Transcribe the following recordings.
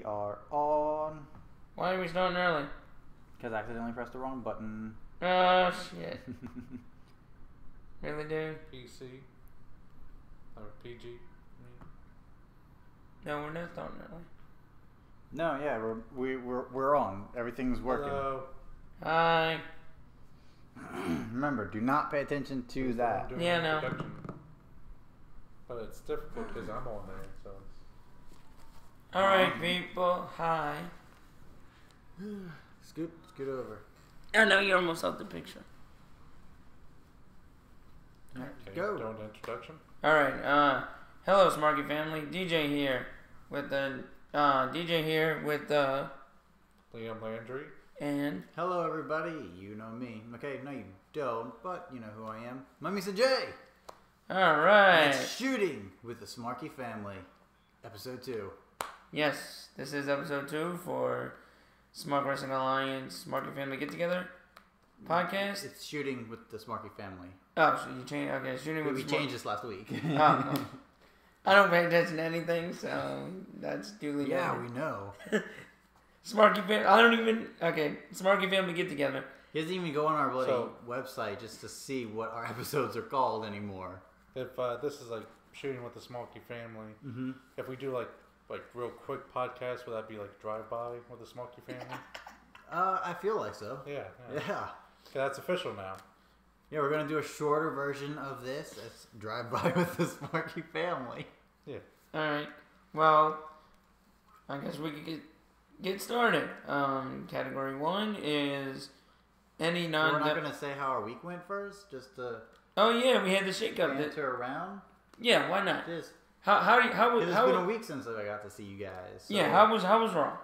We are on. Why are we starting early? Because I accidentally pressed the wrong button. Oh, shit. Really, dude? PC. Or PG. No, we're not starting early. No, yeah, we're on. Everything's working. Hello. Hi. Remember, do not pay attention to that. Yeah, no. But it's difficult because I'm on there, so it's... Alright, people. Hi. Scoot over. I know you're almost out the picture. Alright, Okay, go. doing the introduction. Alright, hello, Smarky family. DJ here with the, Liam Landry. and... Hello, everybody. You know me. Okay, no, you don't, but you know who I am. Mummy J. Alright. It's Shooting with the Smarky family. Episode 2. Yes, this is episode 2 for Smart Wrestling Alliance Smarky Family Get Together podcast. It's Shooting with the Smarky family. Oh, so you changed. Okay, Shooting with We changed this last week. Oh. I don't pay attention to anything, so that's duly Yeah, noted. we know. Smarky Family. I don't even. Okay, Smarky Family Get Together. He doesn't even go on our bloody website just to see what our episodes are called anymore. If this is like Shooting with the Smarky family, if we do like real quick podcast, would that be like drive-by with the Smarky family? I feel like so. Yeah. Yeah. That's official now. Yeah, we're gonna do a shorter version of this. It's Drive By with the Smarky family. Yeah. All right. Well, I guess we could get started. Category 1 is any non. We're not gonna say how our week went first, just to. Oh yeah, we had the shake-up. Banter around. Yeah, why not? Just. How It's been a week since I got to see you guys. So. Yeah, how was Raw?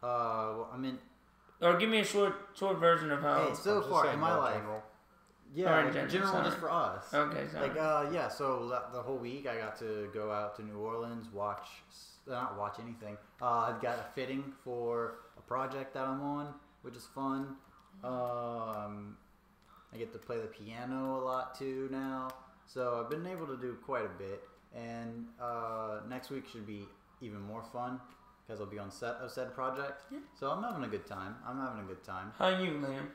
Well, I mean. Or give me a short version of how. Hey, so far in my life. General. Yeah, in general just for us. Okay, sorry. Yeah, so the whole week I got to go out to New Orleans, not watch anything. I got a fitting for a project that I'm on, which is fun. I get to play the piano a lot too now. So I've been able to do quite a bit. And next week should be even more fun because I'll be on set of said project. Yeah. So I'm having a good time. How you, Liam?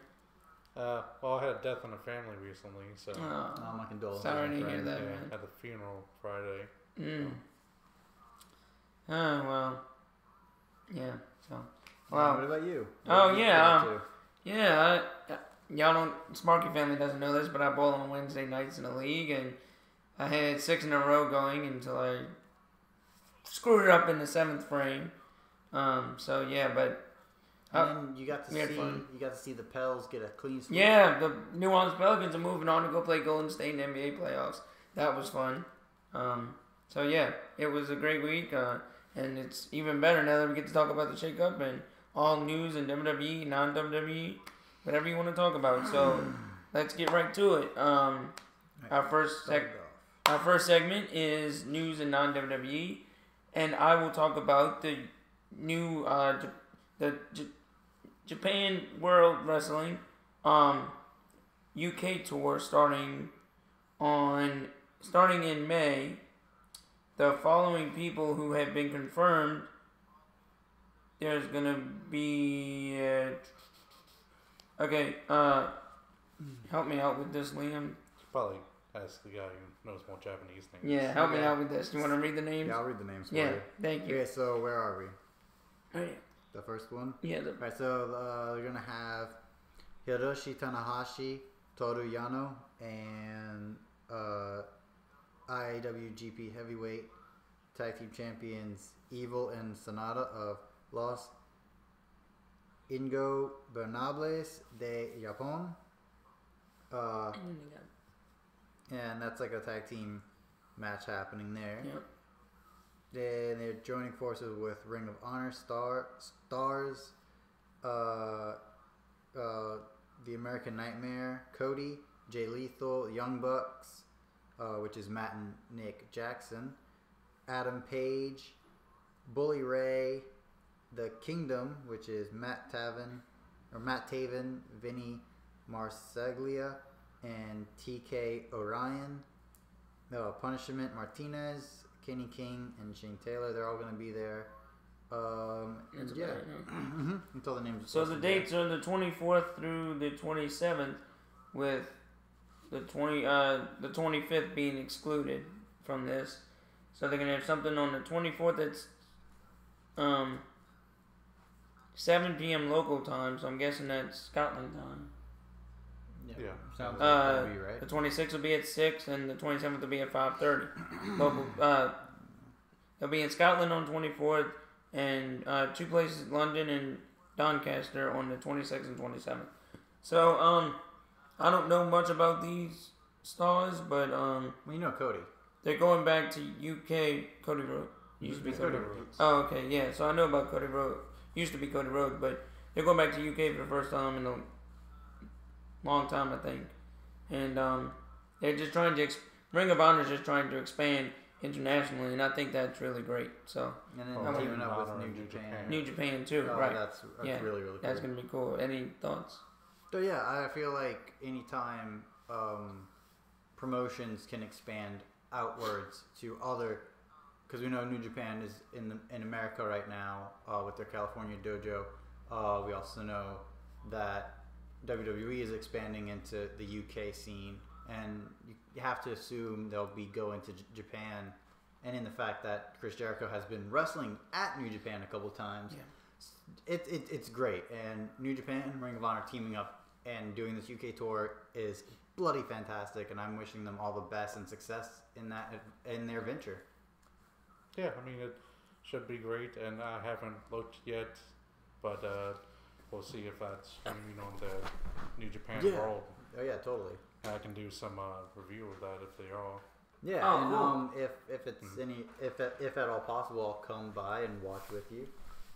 Well, I had a death in the family recently, so... my condolences. Sorry to hear that, man. At the funeral Friday. Oh, well. Yeah, so... Wow. What about you? Oh, yeah. Y'all don't... Smarky family doesn't know this, but I bowl on Wednesday nights in the league, and I had 6 in a row going until I screwed it up in the 7th frame. So, yeah, but... And then you got to see the Pels get a clean sweep. Yeah, the New Orleans Pelicans are moving on to go play Golden State in the NBA playoffs. That was fun. So yeah, it was a great week, and it's even better now that we get to talk about the shake-up and all news and WWE, non-WWE, whatever you want to talk about. So let's get right to it. Our first segment is news and non-WWE, and I will talk about the new Japan World Wrestling UK tour starting in May. The following people who have been confirmed. There's gonna be help me out with this, Liam. Probably ask the guy who knows more Japanese names. Yeah, help me out with this. Do you want to read the names? Yeah, I'll read the names for you. you. Thank you. Okay, so where are we? Right. The first one? Yeah. Alright, so we're going to have Hiroshi Tanahashi, Toru Yano, and IWGP Heavyweight Tag Team Champions Evil and Sonata of Los Ingobernables de Japón. And that's like a tag team match happening there. Yep. Then they're joining forces with Ring of Honor stars, the American Nightmare, Cody, Jay Lethal, Young Bucks, which is Matt and Nick Jackson, Adam Page, Bully Ray, The Kingdom, which is Matt Taven, Vinny Marseglia, and TK Orion. Punishment Martinez, Kenny King, and Shane Taylor. They're all going to be there. That's yeah. about it, huh? Until the names. So the dates are the 24th through the 27th, with the 25th being excluded from this. So they're gonna have something on the 24th that's 7 p.m. local time. So I'm guessing that's Scotland time. Yeah. Sounds like that'd be right. The 26th will be at 6, and the 27th will be at 5:30. Local. They'll be in Scotland on 24th, and 2 places, London and Doncaster, on the 26th and 27th. So I don't know much about these stars, but well, you know Cody. they're going back to UK. Cody Road used to be Cody Road. Oh, okay, yeah. So I know about Cody Road. Used to be Cody Road, but they're going back to UK for the first time in a long time, I think. And they're just trying to Ring of Honor is just trying to expand internationally, and I think that's really great. So And then teaming up with New Japan. New Japan too, Oh, right? That's Yeah. really cool. That's gonna be cool. Any thoughts? So yeah, I feel like anytime promotions can expand outwards to other, because we know New Japan is in America right now with their California dojo. We also know that WWE is expanding into the UK scene, and you have to assume they'll be going to Japan. And in the fact that Chris Jericho has been wrestling at New Japan a couple times, it's great. And New Japan, Ring of Honor teaming up and doing this UK tour is bloody fantastic, and I'm wishing them all the best and success in their venture. Yeah, I mean, it should be great, and I haven't looked yet, but we'll see if that's streaming on the New Japan World. Oh yeah, totally. I can do some review of that if they are. Yeah, oh, and if it's if at all possible, I'll come by and watch with you.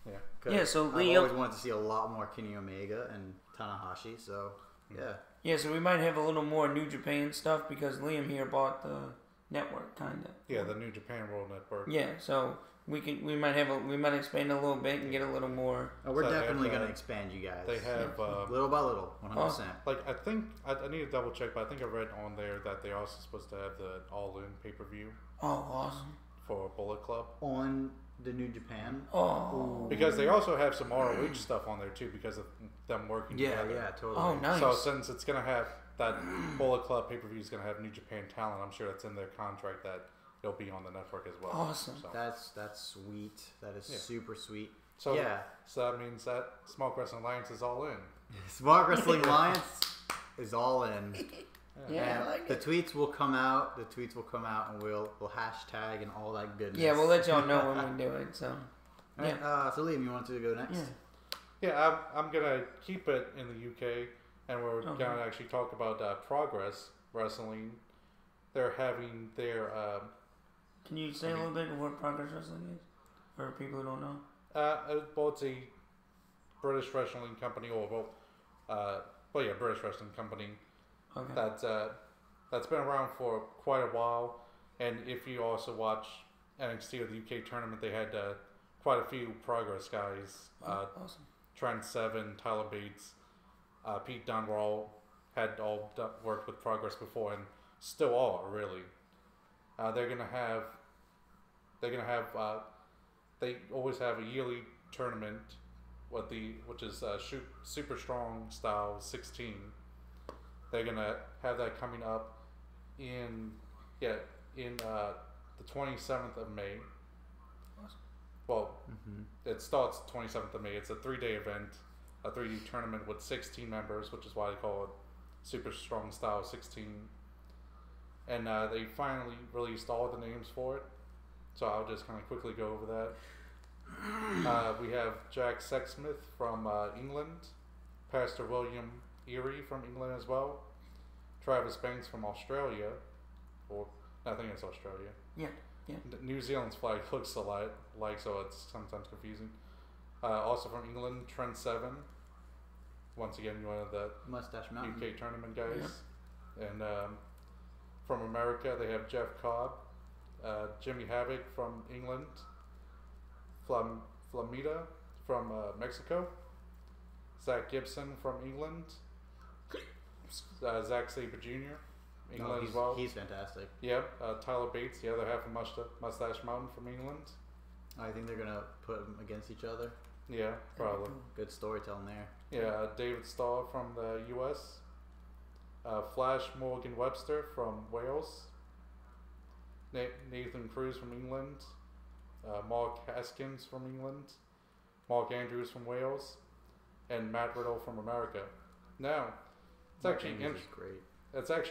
Yeah. Yeah, so I've Liam, always wanted to see a lot more Kenny Omega and Tanahashi. So yeah. yeah, so we might have a little more New Japan stuff because Liam here bought the network, kinda. Yeah, the New Japan World Network. Yeah, so we might expand a little bit and get a little more. Oh, we're So they definitely have, going to expand you guys. They have little by little, 100%. like I think I need to double check, but I think I read on there that they're also supposed to have the All In pay-per-view Oh, awesome. for Bullet Club. On the New Japan. Oh. Because they also have some ROH stuff on there too, because of them working together. Yeah, totally. Oh, nice. So since it's gonna have that Bullet Club pay-per-view is gonna have New Japan talent, I'm sure that's in their contract that it'll be on the network as well. Awesome. So, That's sweet. That is super sweet. so yeah. So that means that Smoke Wrestling Alliance is all in. Smart Wrestling Alliance is all in. Yeah, And I like the it. tweets will come out. The tweets will come out, and we'll hashtag and all that goodness. Yeah, we'll let y'all know when we do it. So. All right, so Liam, you want to go next? Yeah. Yeah, I'm gonna keep it in the UK, and we're gonna actually talk about Progress Wrestling. They're having their. Can you say a little bit of what Progress Wrestling is for people who don't know? Well, it's a British wrestling company, British wrestling company. Okay. That's been around for quite a while, and if you also watch NXT or the UK tournament, they had quite a few Progress guys. Awesome. Trent Seven, Tyler Bates, Pete Dunne had all worked with Progress before, and still are really. They always have a yearly tournament, which is Super Strong Style 16. They're gonna have that coming up in the 27th of May. Awesome. Well, it starts 27th of May. It's a 3-day event, a 3D tournament with 16 members, which is why they call it Super Strong Style 16. And they finally released all the names for it, so I'll just kind of quickly go over that. We have Jack Sexsmith from England, Pastor William Erie from England as well, Travis Banks from Australia, or I think it's Australia. Yeah. New Zealand's flag looks a lot like, so it's sometimes confusing. Also from England, Trent Seven. Once again, one of the Mustache Mountain. UK tournament guys. Yeah. And from America, they have Jeff Cobb, Jimmy Havoc from England, Flamita from Mexico, Zach Gibson from England, Zack Sabre Jr. England as well. He's fantastic. Yep. Tyler Bates, the other half of Mustache Mountain from England. I think they're gonna put them against each other. Yeah, probably. Good storytelling there. Yeah, David Starr from the U.S., Flash Morgan Webster from Wales, Nathan Cruz from England, Mark Haskins from England, Mark Andrews from Wales, and Matt Riddle from America. Now, it's actually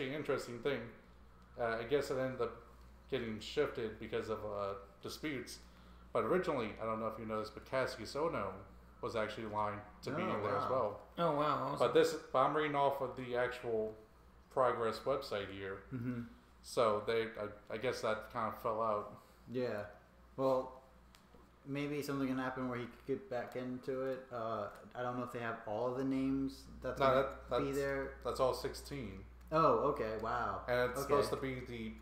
an interesting thing. I guess it ended up getting shifted because of disputes. But originally, I don't know if you noticed, but Cassius Ohno was actually lined to be in there as well. Oh wow! Awesome. But I'm reading off of the actual Progress website here. Mm-hmm. So I guess that kind of fell out. Yeah. Well, maybe something can happen where he could get back into it. I don't know if they have all of the names that's be there. That's all 16. Oh, okay. Wow. And it's supposed to be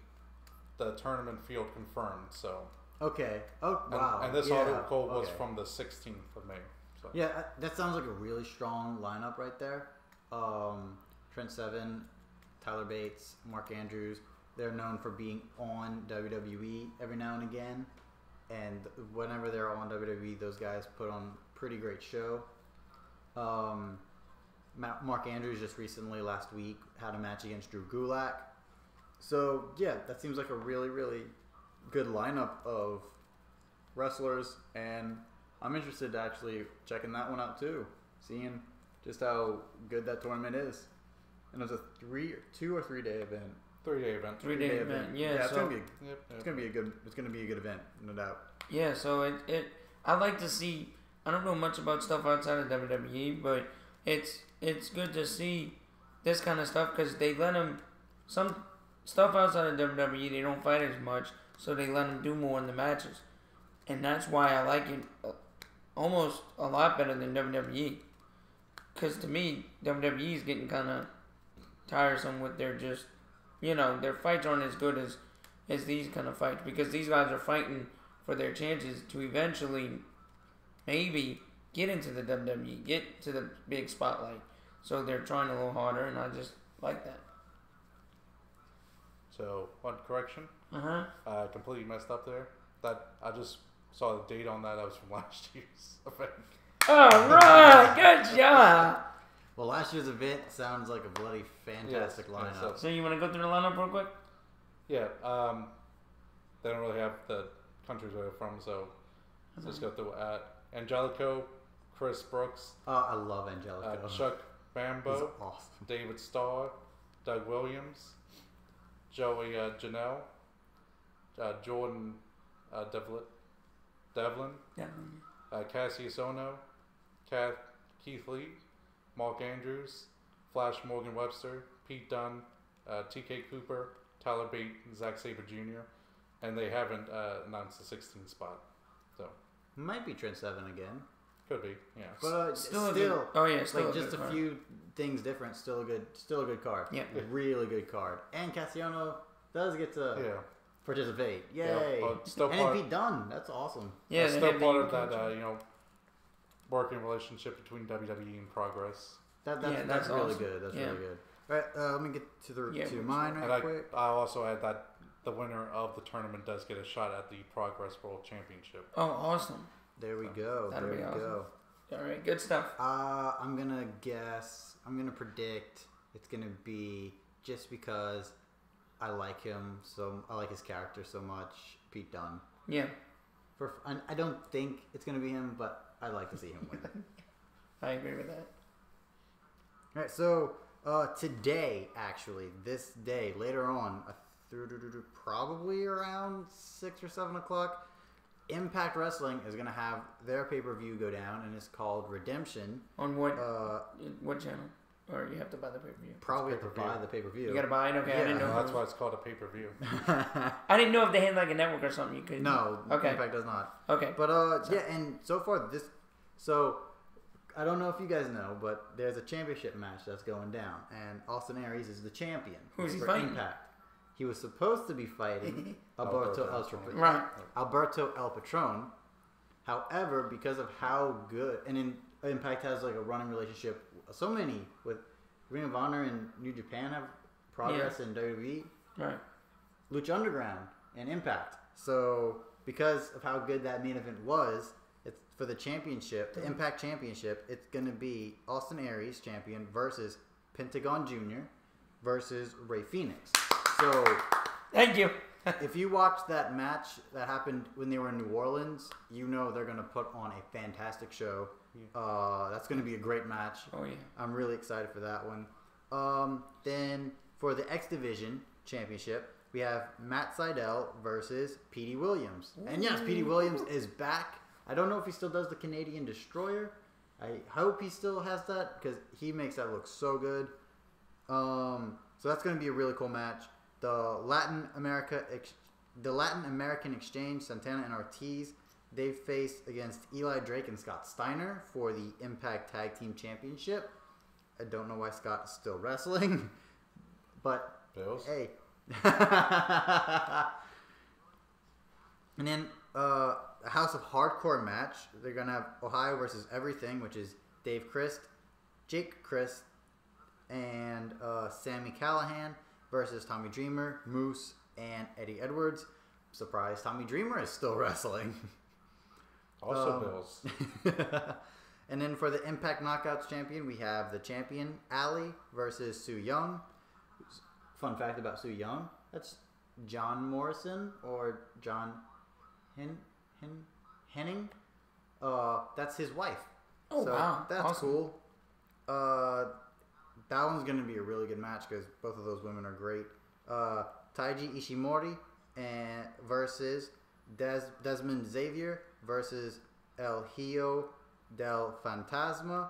the tournament field confirmed. So. Okay. Oh, wow. And this article was from the 16th of May. So. Yeah, that sounds like a really strong lineup right there. Trent Seven, Tyler Bates, Mark Andrews. They're known for being on WWE every now and again. And whenever they're on WWE, those guys put on a pretty great show. Mark Andrews just recently, last week, had a match against Drew Gulak. So, yeah, that seems like a really, really good lineup of wrestlers, and I'm interested to actually checking that one out too, seeing just how good that tournament is. And it's a 2 or 3 day event. 3-day event. 3-day event. Yeah, it's so gonna be a good event, no doubt. Yeah, so I like to see. I don't know much about stuff outside of WWE, but it's good to see this kind of stuff because they let them some stuff outside of WWE. They don't fight as much. So they let them do more in the matches. And that's why I like it almost a lot better than WWE. Because to me, WWE is getting kind of tiresome with their just, their fights aren't as good as these kind of fights. Because these guys are fighting for their chances to eventually maybe get into the WWE, get to the big spotlight. So they're trying a little harder, and I just like that. So, one correction. I completely messed up there. That I just saw the date on that. That was from last year's event. All right, good job. Well, last year's event sounds like a bloody fantastic lineup. So you want to go through the lineup real quick? Yeah. They don't really have the countries where they're from, so let's just go through Angelico, Chris Brooks. I love Angelico. Chuck Bambo. He's awesome. David Starr, Doug Williams, Joey Janelle, Jordan Devlin, Cassius Ohno, Keith Lee, Mark Andrews, Flash Morgan Webster, Pete Dunne, TK Cooper, Tyler Bate, and Zack Sabre Jr., and they haven't announced the 16th spot. So might be Trent Seven again. Could be, yeah. But still like just a few things different. Still a good card. Yeah, really good card. And Cassiano does get to participate. Yay! Yeah, and Pete Dunne. That's awesome. Yeah, still part of that working relationship between WWE and Progress. That's awesome. really good. That's really good. All right, let me get to mine quick. I also add that the winner of the tournament does get a shot at the Progress World Championship. Oh, awesome. There we go. That'll be awesome. Go. All right, good stuff. I'm going to predict it's going to be just because I like him, so I like his character so much, Pete Dunne. Yeah. I don't think it's going to be him, but I'd like to see him win. I agree with that. All right, so today, actually, this day, later on, probably around 6 or 7 o'clock, Impact Wrestling is going to have their pay-per-view go down, and it's called Redemption. On what channel? Or you have to buy the pay-per-view? Probably have to buy the pay-per-view. You got to buy it? Okay, I didn't know. That's why it's called a pay-per-view. I didn't know if they had like a network or something you could... No, Impact does not. Okay. But, and so far, I don't know if you guys know, but there's a championship match that's going down, and Austin Aries is the champion. Who's he fighting? Impact. He was supposed to be fighting Alberto El Patron. However, because of how good, and Impact has like a running relationship, so many with Ring of Honor and New Japan have Progress in WWE. Right. Lucha Underground and Impact So because of how good that main event was, it's for the championship, the Impact Championship. It's gonna be Austin Aries champion versus Pentagon Jr. versus Rey Fenix. So thank you. if you watch that match that happened when they were in New Orleans, you know they're gonna put on a fantastic show. That's gonna be a great match. Oh yeah. I'm really excited for that one. Then for the X Division Championship, we have Matt Sydal versus Petey Williams. And yes, Petey Williams is back. I don't know if he still does the Canadian Destroyer. I hope he still has that because he makes that look so good. So that's going to be a really cool match. The Latin American Exchange, Santana and Ortiz, they faced against Eli Drake and Scott Steiner for the Impact Tag Team Championship. I don't know why Scott is still wrestling, but Bills. hey. And then a House of Hardcore match. They're gonna have Ohio versus Everything, which is Dave Christ, Jake Christ, and Sammy Callahan versus Tommy Dreamer, Moose, and Eddie Edwards. Surprise, Tommy Dreamer is still wrestling. Also Bills. And then for the Impact Knockouts champion, we have the champion, Allie, versus Sue Young. Fun fact about Sue Young, that's John Morrison or John Henning. That's his wife. Oh, so wow. That's awesome. cool. That one's going to be a really good match because both of those women are great. Taiji Ishimori versus Desmond Xavier versus El Hijo del Fantasma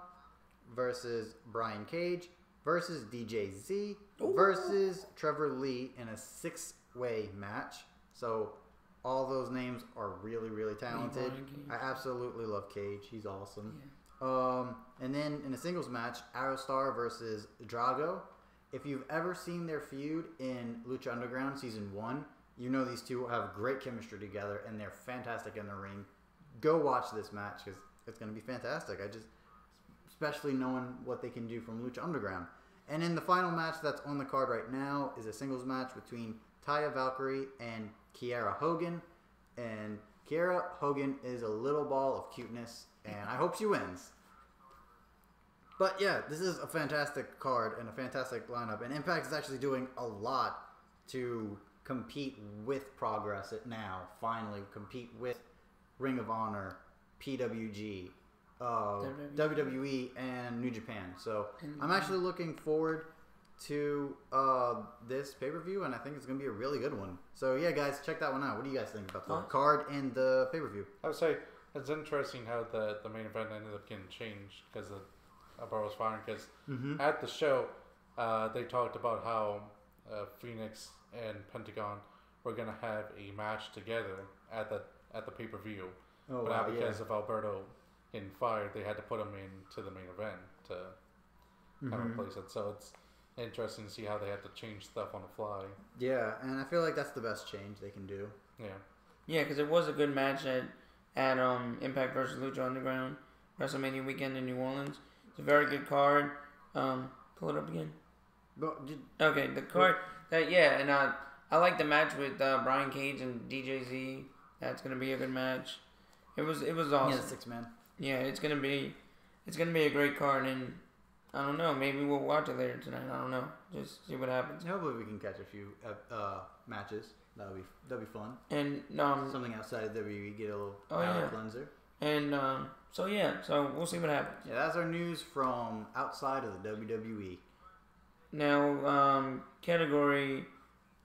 versus Brian Cage versus DJ Z versus Trevor Lee in a 6-way match. So all those names are really, really talented. I absolutely love Cage. He's awesome. Yeah. And then in a singles match, Aerostar versus Drago. If you've ever seen their feud in Lucha Underground Season 1, you know these two have great chemistry together and they're fantastic in the ring. Go watch this match because it's going to be fantastic. Especially knowing what they can do from Lucha Underground. And in the final match that's on the card right now is a singles match between Taya Valkyrie and Kiera Hogan. And Kiera Hogan is a little ball of cuteness, and I hope she wins. But yeah, this is a fantastic card and a fantastic lineup. And Impact is actually doing a lot to compete with Progress now. Finally, compete with Ring of Honor, PWG, WWE, and New Japan. So I'm actually looking forward to this pay-per-view, and I think it's going to be a really good one. So yeah, guys, check that one out. What do you guys think about the card and the pay-per-view? I would say it's interesting how the main event ended up getting changed because of Barrow's firing. Because at the show, they talked about how Phoenix and Pentagon were going to have a match together at the pay-per-view. Oh, but now because of Alberto getting fired, they had to put him into the main event to kind of replace it. So it's interesting to see how they have to change stuff on the fly. Yeah, and I feel like that's the best change they can do. Yeah. Yeah, because it was a good match at Impact versus Lucha Underground WrestleMania weekend in New Orleans. It's a very good card. Pull it up again. Okay, the card. And I like the match with Brian Cage and DJ Z. That's gonna be a good match. It was awesome. Yeah, 6-man. Yeah, it's gonna be a great card, and I don't know. Maybe we'll watch it later tonight. I don't know. Just see what happens. Hopefully we can catch a few matches. That'll be fun. And something outside of WWE, get a little cleanser. And so we'll see what happens. Yeah, that's our news from outside of the WWE. Now, category.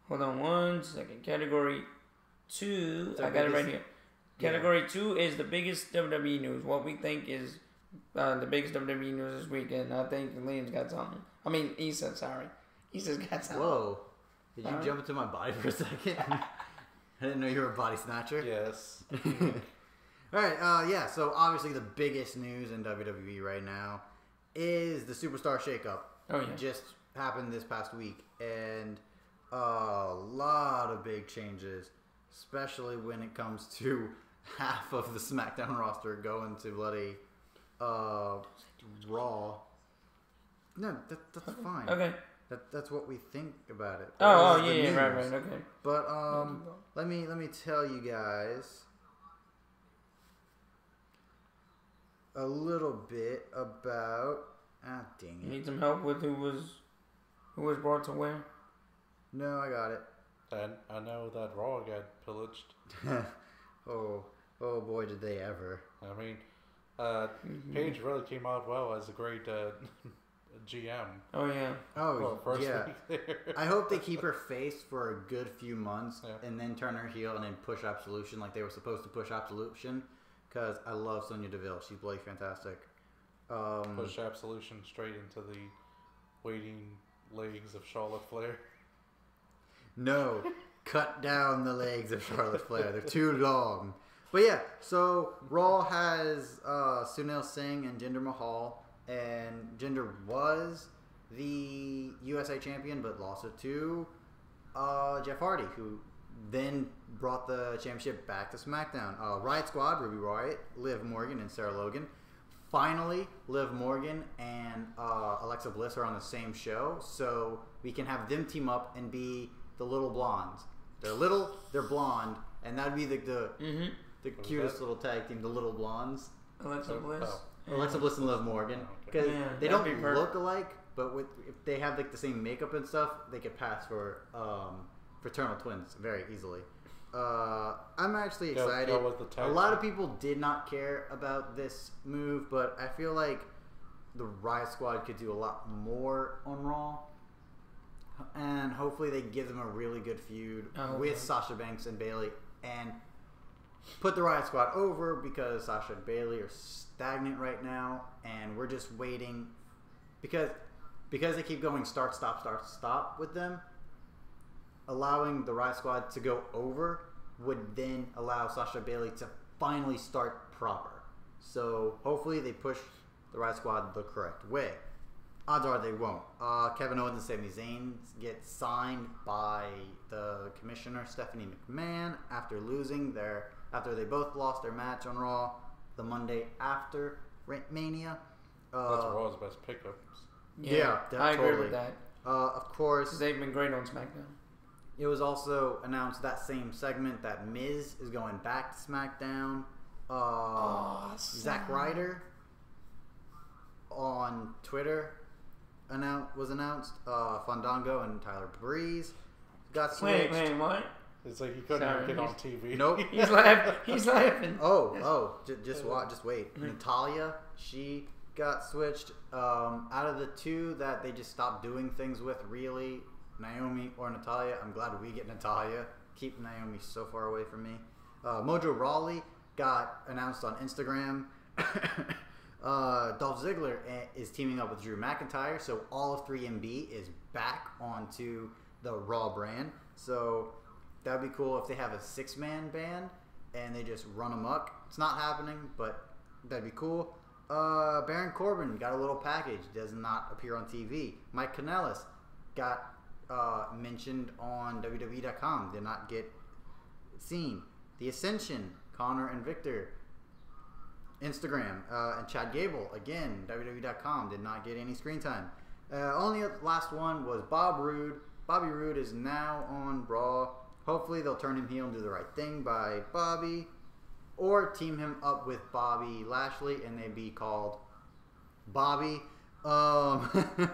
Hold on one second. Category 2. I got it right here. Category 2 is the biggest WWE news. What we think is the biggest WWE news this weekend. I think Liam's got something. I mean, Issa, sorry. Issa's got something. Whoa. Did you jump into my body for a second? I didn't know you were a body snatcher. Yes. Alright, so obviously the biggest news in WWE right now is the Superstar Shakeup. Oh, yeah. It just happened this past week. And a lot of big changes, especially when it comes to half of the SmackDown roster going to bloody Raw. No, that's fine. Okay. That's what we think about it. Right, okay. But let me tell you guys a little bit about. Ah, dang it! You need some help with who was brought to where? No, I got it. And I know that Raw got pillaged. oh boy, did they ever! I mean, Paige really came out well as a great GM. Oh yeah. Oh first yeah. week there. I hope they keep her face for a good few months, Yeah. and then turn her heel and then push Absolution like they were supposed to push Absolution. Because I love Sonya Deville. She's bloody fantastic. Push Absolution straight into the waiting legs of Charlotte Flair. No, cut down the legs of Charlotte Flair. They're too long. But yeah, so Raw has Sunil Singh and Jinder Mahal. And Jinder was the USA champion, but lost it to Jeff Hardy, who then brought the championship back to SmackDown. Riot Squad, Ruby Riott, Liv Morgan, and Sarah Logan. Finally, Liv Morgan and Alexa Bliss are on the same show, so we can have them team up and be the little blondes. They're little, they're blonde, and that'd be the cutest little tag team, the little blondes. Alexa Bliss. Alexa Bliss and Liv Morgan, because they don't look alike, but if they have like the same makeup and stuff, they could pass for fraternal twins very easily. I'm actually excited. A lot of people did not care about this move, but I feel like the Riot Squad could do a lot more on Raw, and hopefully they give them a really good feud with Sasha Banks and Bayley, and put the Riot Squad over, because Sasha and Bayley are stagnant right now, and we're just waiting because they keep going start, stop with them. Allowing the Riot Squad to go over would then allow Sasha Bayley to finally start proper. So hopefully they push the Riot Squad the correct way. Odds are they won't. Kevin Owens and Sami Zayn get signed by the commissioner Stephanie McMahon after they both lost their match on Raw the Monday after Mania. That's Raw's best pickups. Yeah, I agree with that. Of course, they've been great on SmackDown. It was also announced that same segment that Miz is going back to SmackDown. Zack Ryder on Twitter was announced. Fandango and Tyler Breeze got switched. Wait, what? It's like he couldn't even get on TV. Nope. He's laughing. Just wait. Natalya, she got switched. Out of the two that they just stopped doing things with, really, Naomi or Natalya. I'm glad we get Natalya. Keep Naomi so far away from me. Mojo Rawley got announced on Instagram. Dolph Ziggler is teaming up with Drew McIntyre, so all of 3MB is back onto the Raw brand. So that'd be cool if they have a 6-man band and they just run amok. It's not happening, but that'd be cool. Baron Corbin got a little package. Does not appear on TV. Mike Kanellis got mentioned on WWE.com. Did not get seen. The Ascension, Connor and Victor, Instagram, and Chad Gable, again, WWE.com. Did not get any screen time. Only last one was Bob Roode. Bobby Roode is now on Raw. Hopefully they'll turn him heel and do the right thing by Bobby, or team him up with Bobby Lashley and they'd be called Bobby. The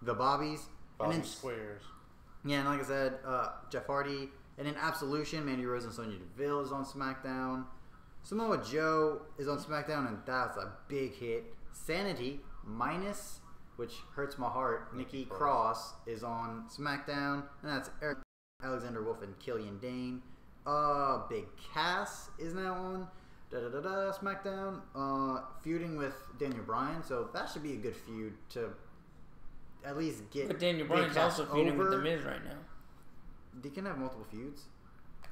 Bobbies. Bobby Squares. Yeah, and like I said, Jeff Hardy, and then Absolution, Mandy Rose and Sonya Deville is on SmackDown. Samoa Joe is on SmackDown, and that's a big hit. Sanity minus, which hurts my heart, Nikki Cross is on SmackDown, and that's Eric Alexander Wolf and Killian Dane. Big Cass is now on SmackDown, feuding with Daniel Bryan, so that should be a good feud to at least get. But Daniel Bryan's also feuding with The Miz right now. They can have multiple feuds.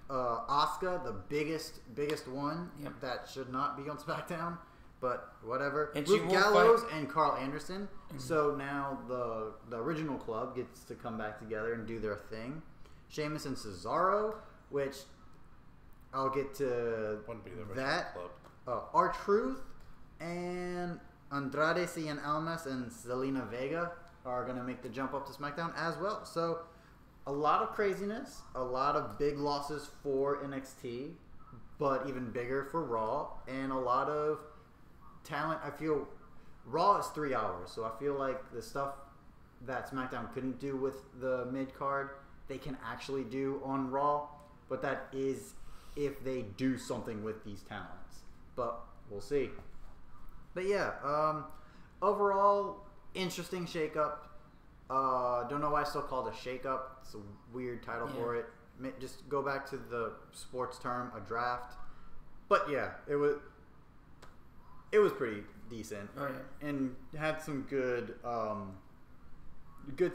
Asuka, the biggest one, that should not be on SmackDown, but whatever. And Luke Gallows and Carl Anderson. Mm-hmm. So now the original club gets to come back together and do their thing. Sheamus and Cesaro, which I'll get to Wouldn't be the original that. club. R-Truth and Andrade Cien Almas and Zelina Vega are going to make the jump up to SmackDown as well. So a lot of craziness, a lot of big losses for NXT, but even bigger for Raw, and a lot of talent. I feel Raw is 3 hours, so I feel like the stuff that SmackDown couldn't do with the mid-card, they can actually do on Raw, but that is if they do something with these talents. But we'll see. But yeah, overall, interesting shakeup. Don't know why I still called it a shakeup. It's a weird title for it. Just go back to the sports term, a draft. But yeah, it was pretty decent. Oh yeah, and had some good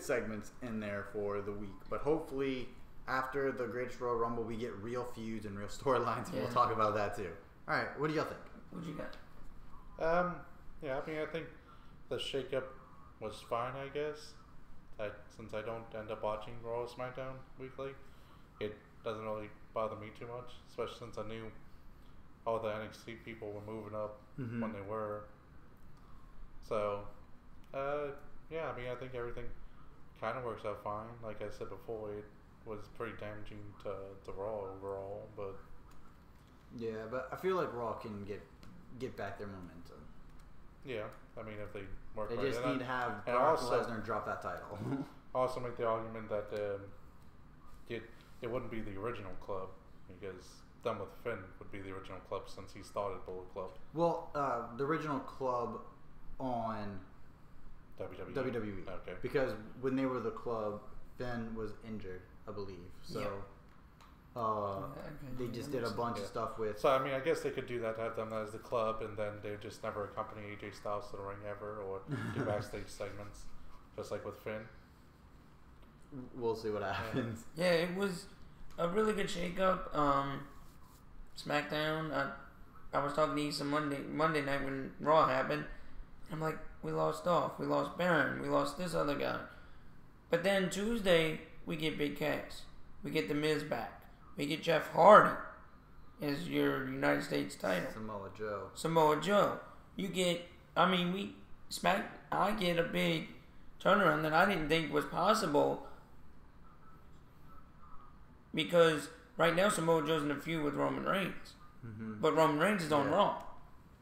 segments in there for the week. But hopefully, after the Greatest Royal Rumble, we get real feuds and real storylines, and we'll talk about that too. All right, what do y'all think? What you got? Yeah, I mean, I think the shakeup was fine, I guess. Since I don't end up watching Raw or SmackDown weekly, it doesn't really bother me too much, especially since I knew all the NXT people were moving up when they were. So, yeah, I mean, I think everything kind of works out fine. Like I said before, it was pretty damaging to Raw overall, but... Yeah, but I feel like Raw can get back their momentum. Yeah, I mean, if they work they right. just need to have Brock Lesnar drop that title. Also make the argument that it wouldn't be the original club, because Done with Finn would be the original club since he started Bullet Club. Well, the original club on WWE. Okay. Because when they were the club, Finn was injured, I believe. So they just did a bunch of stuff with... So, I mean, I guess they could do that, have them as the club, and then they would just never accompany AJ Styles to the ring ever, or do backstage segments, just like with Finn. We'll see what happens. Yeah, it was a really good shakeup. SmackDown, I was talking to Issa Monday night when Raw happened. I'm like, we lost Dolph, we lost Baron, we lost this other guy. But then Tuesday, we get Big Cass. We get The Miz back. We get Jeff Hardy as your United States title. Samoa Joe. You get, I mean, I get a big turnaround that I didn't think was possible, because right now Samoa Joe's in a feud with Roman Reigns. But Roman Reigns is on Raw.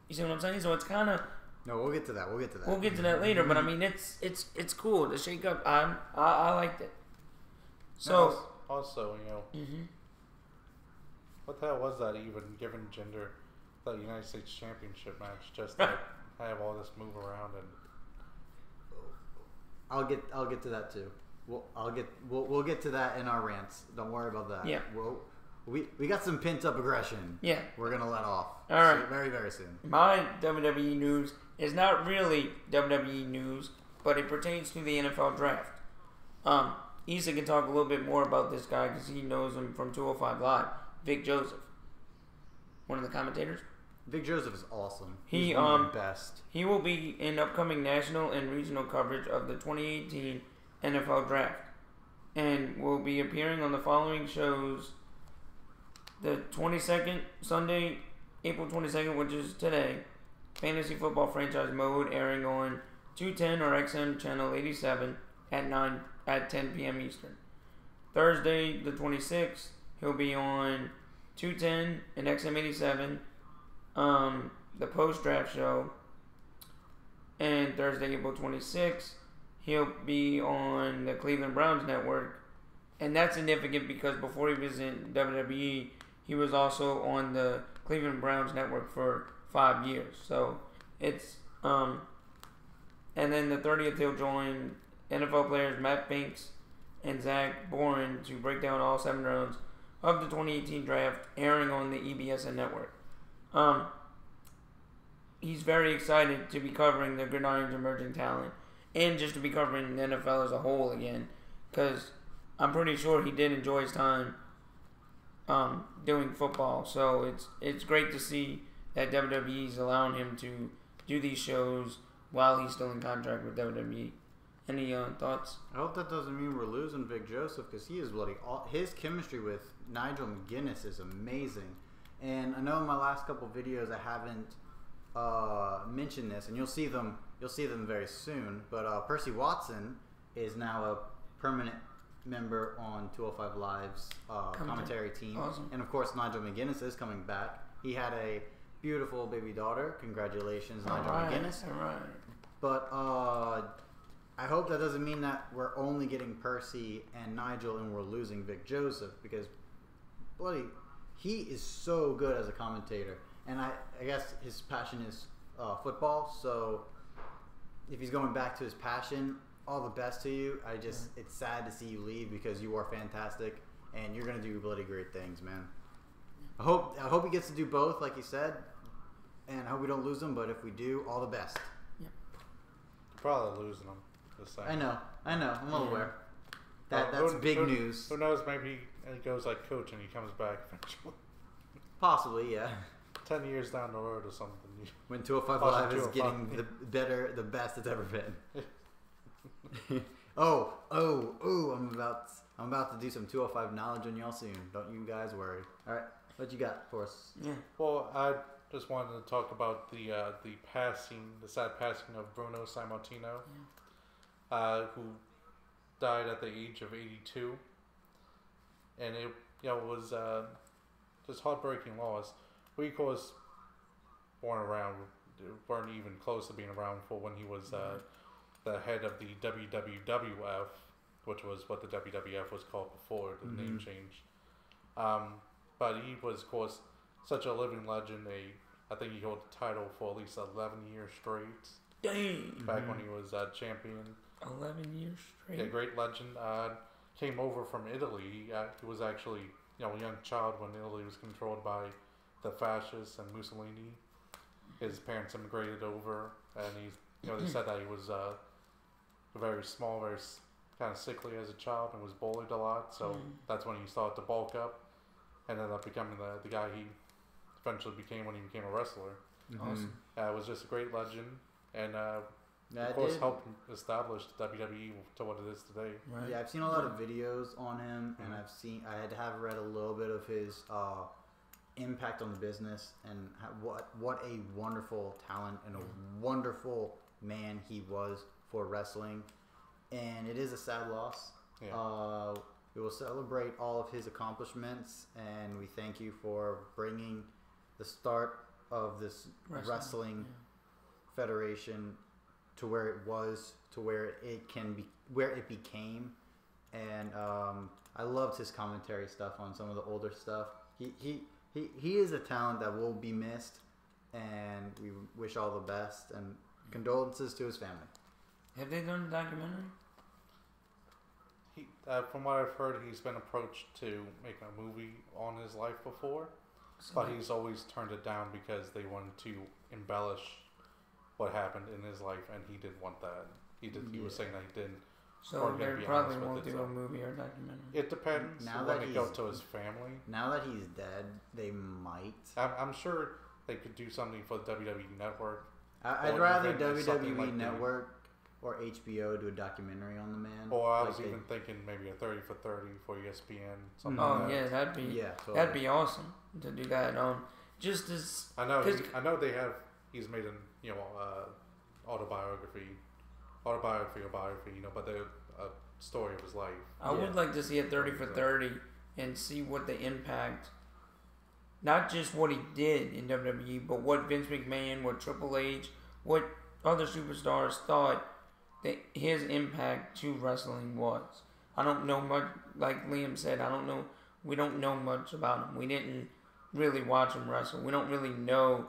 You see what I'm saying? So it's kind of... No, we'll get to that. We'll get to that later. But I mean, it's cool. The shake-up, I liked it. So also, you know, what the hell was that even? Given Jinder that United States Championship match, just to have all this move around and. I'll get to that too. We'll get to that in our rants. Don't worry about that. Yeah. We got some pent up aggression. Yeah. We're gonna let off. All right. Very, very soon. My WWE news is not really WWE news, but it pertains to the NFL draft. Issa can talk a little bit more about this guy because he knows him from 205 Live. Vic Joseph, one of the commentators. Vic Joseph is awesome. He's one of the best. He will be in upcoming national and regional coverage of the 2018 NFL Draft, and will be appearing on the following shows: the 22nd, Sunday, April 22nd, which is today, Fantasy Football Franchise Mode, airing on 210 or XM Channel 87 at 10 p.m. Eastern. Thursday, the 26th, he'll be on 210 and XM 87, the post-draft show. And Thursday, April 26th, he'll be on the Cleveland Browns network. And that's significant because before he was in WWE, he was also on the Cleveland Browns network for 5 years. So it's, and then the 30th, he'll join NFL players Matt Binks and Zach Boren to break down all 7 rounds of the 2018 draft, airing on the EBSN network. He's very excited to be covering the Gridiron's emerging talent, and just to be covering the NFL as a whole again, because I'm pretty sure he did enjoy his time doing football. So it's great to see that WWE is allowing him to do these shows while he's still in contract with WWE. Any thoughts? I hope that doesn't mean we're losing Vic Joseph, because he is bloody. His chemistry with Nigel McGuinness is amazing. And I know in my last couple videos I haven't mention this, and you'll see them very soon. But Percy Watson is now a permanent member on 205 Live's commentary team. Awesome. And of course, Nigel McGuinness is coming back. He had a beautiful baby daughter. Congratulations, Nigel McGuinness. All right. But I hope that doesn't mean that we're only getting Percy and Nigel and we're losing Vic Joseph, because bloody, he is so good as a commentator. And I guess his passion is football. So if he's going back to his passion, all the best to you. It's sad to see you leave, because you are fantastic and you're gonna do bloody great things, man. I hope he gets to do both, like you said, and I hope we don't lose him. But if we do, all the best. Yeah. Probably losing him. Just saying. I know. I'm well aware. That's big news. Who knows? Maybe he goes like coach and he comes back eventually. Possibly, yeah. 10 years down the road or something. When 205 Live is getting the best it's ever been. Oh! I'm about to do some 205 knowledge on y'all soon. Don't you guys worry. All right, what you got for us? Yeah. Well, I just wanted to talk about the sad passing of Bruno Sammartino, who died at the age of 82, and it was just heartbreaking loss. We, of course, weren't even close to being around for when he was the head of the WWF, which was what the WWF was called before the name change. But he was, of course, such a living legend. I think he held the title for at least 11 years straight. Dang! Back when he was champion. 11 years straight. Yeah, great legend. Came over from Italy. He was actually a young child when Italy was controlled by the fascists and Mussolini. His parents immigrated over, and they said that he was very small, very kind of sickly as a child, and was bullied a lot. So that's when he started to bulk up, and ended up becoming the guy he eventually became when he became a wrestler. Awesome. It was just a great legend, and of course helped establish the WWE to what it is today. Right. Yeah, I've seen a lot of videos on him, and I had to have read a little bit of his impact on the business, and what a wonderful talent and a wonderful man he was for wrestling. And it is a sad loss. Yeah. We will celebrate all of his accomplishments, and we thank you for bringing the start of this wrestling federation to where it was, to where it became. And I loved his commentary stuff on some of the older stuff. He is a talent that will be missed, and we wish all the best and condolences to his family. Have they done a documentary? From what I've heard, he's been approached to make a movie on his life before, but he's always turned it down because they wanted to embellish what happened in his life, and he didn't want that. He was saying that he didn't. So they probably won't do a movie or documentary. It depends. Now when that it goes to his family. Now that he's dead, they might. I'm sure they could do something for the WWE Network. I'd rather WWE Network or HBO do a documentary on the man. Or I was even thinking maybe a 30 for 30 for ESPN. Something like that. Yeah, totally. That'd be awesome to do that. Just as I know they have. He's made an autobiography, or biography. But the story of his life. I would like to see a 30 for 30 and see what the impact. Not just what he did in WWE, but what Vince McMahon, what Triple H, what other superstars thought that his impact to wrestling was. I don't know much, like Liam said, we don't know much about him. We didn't really watch him wrestle. We don't really know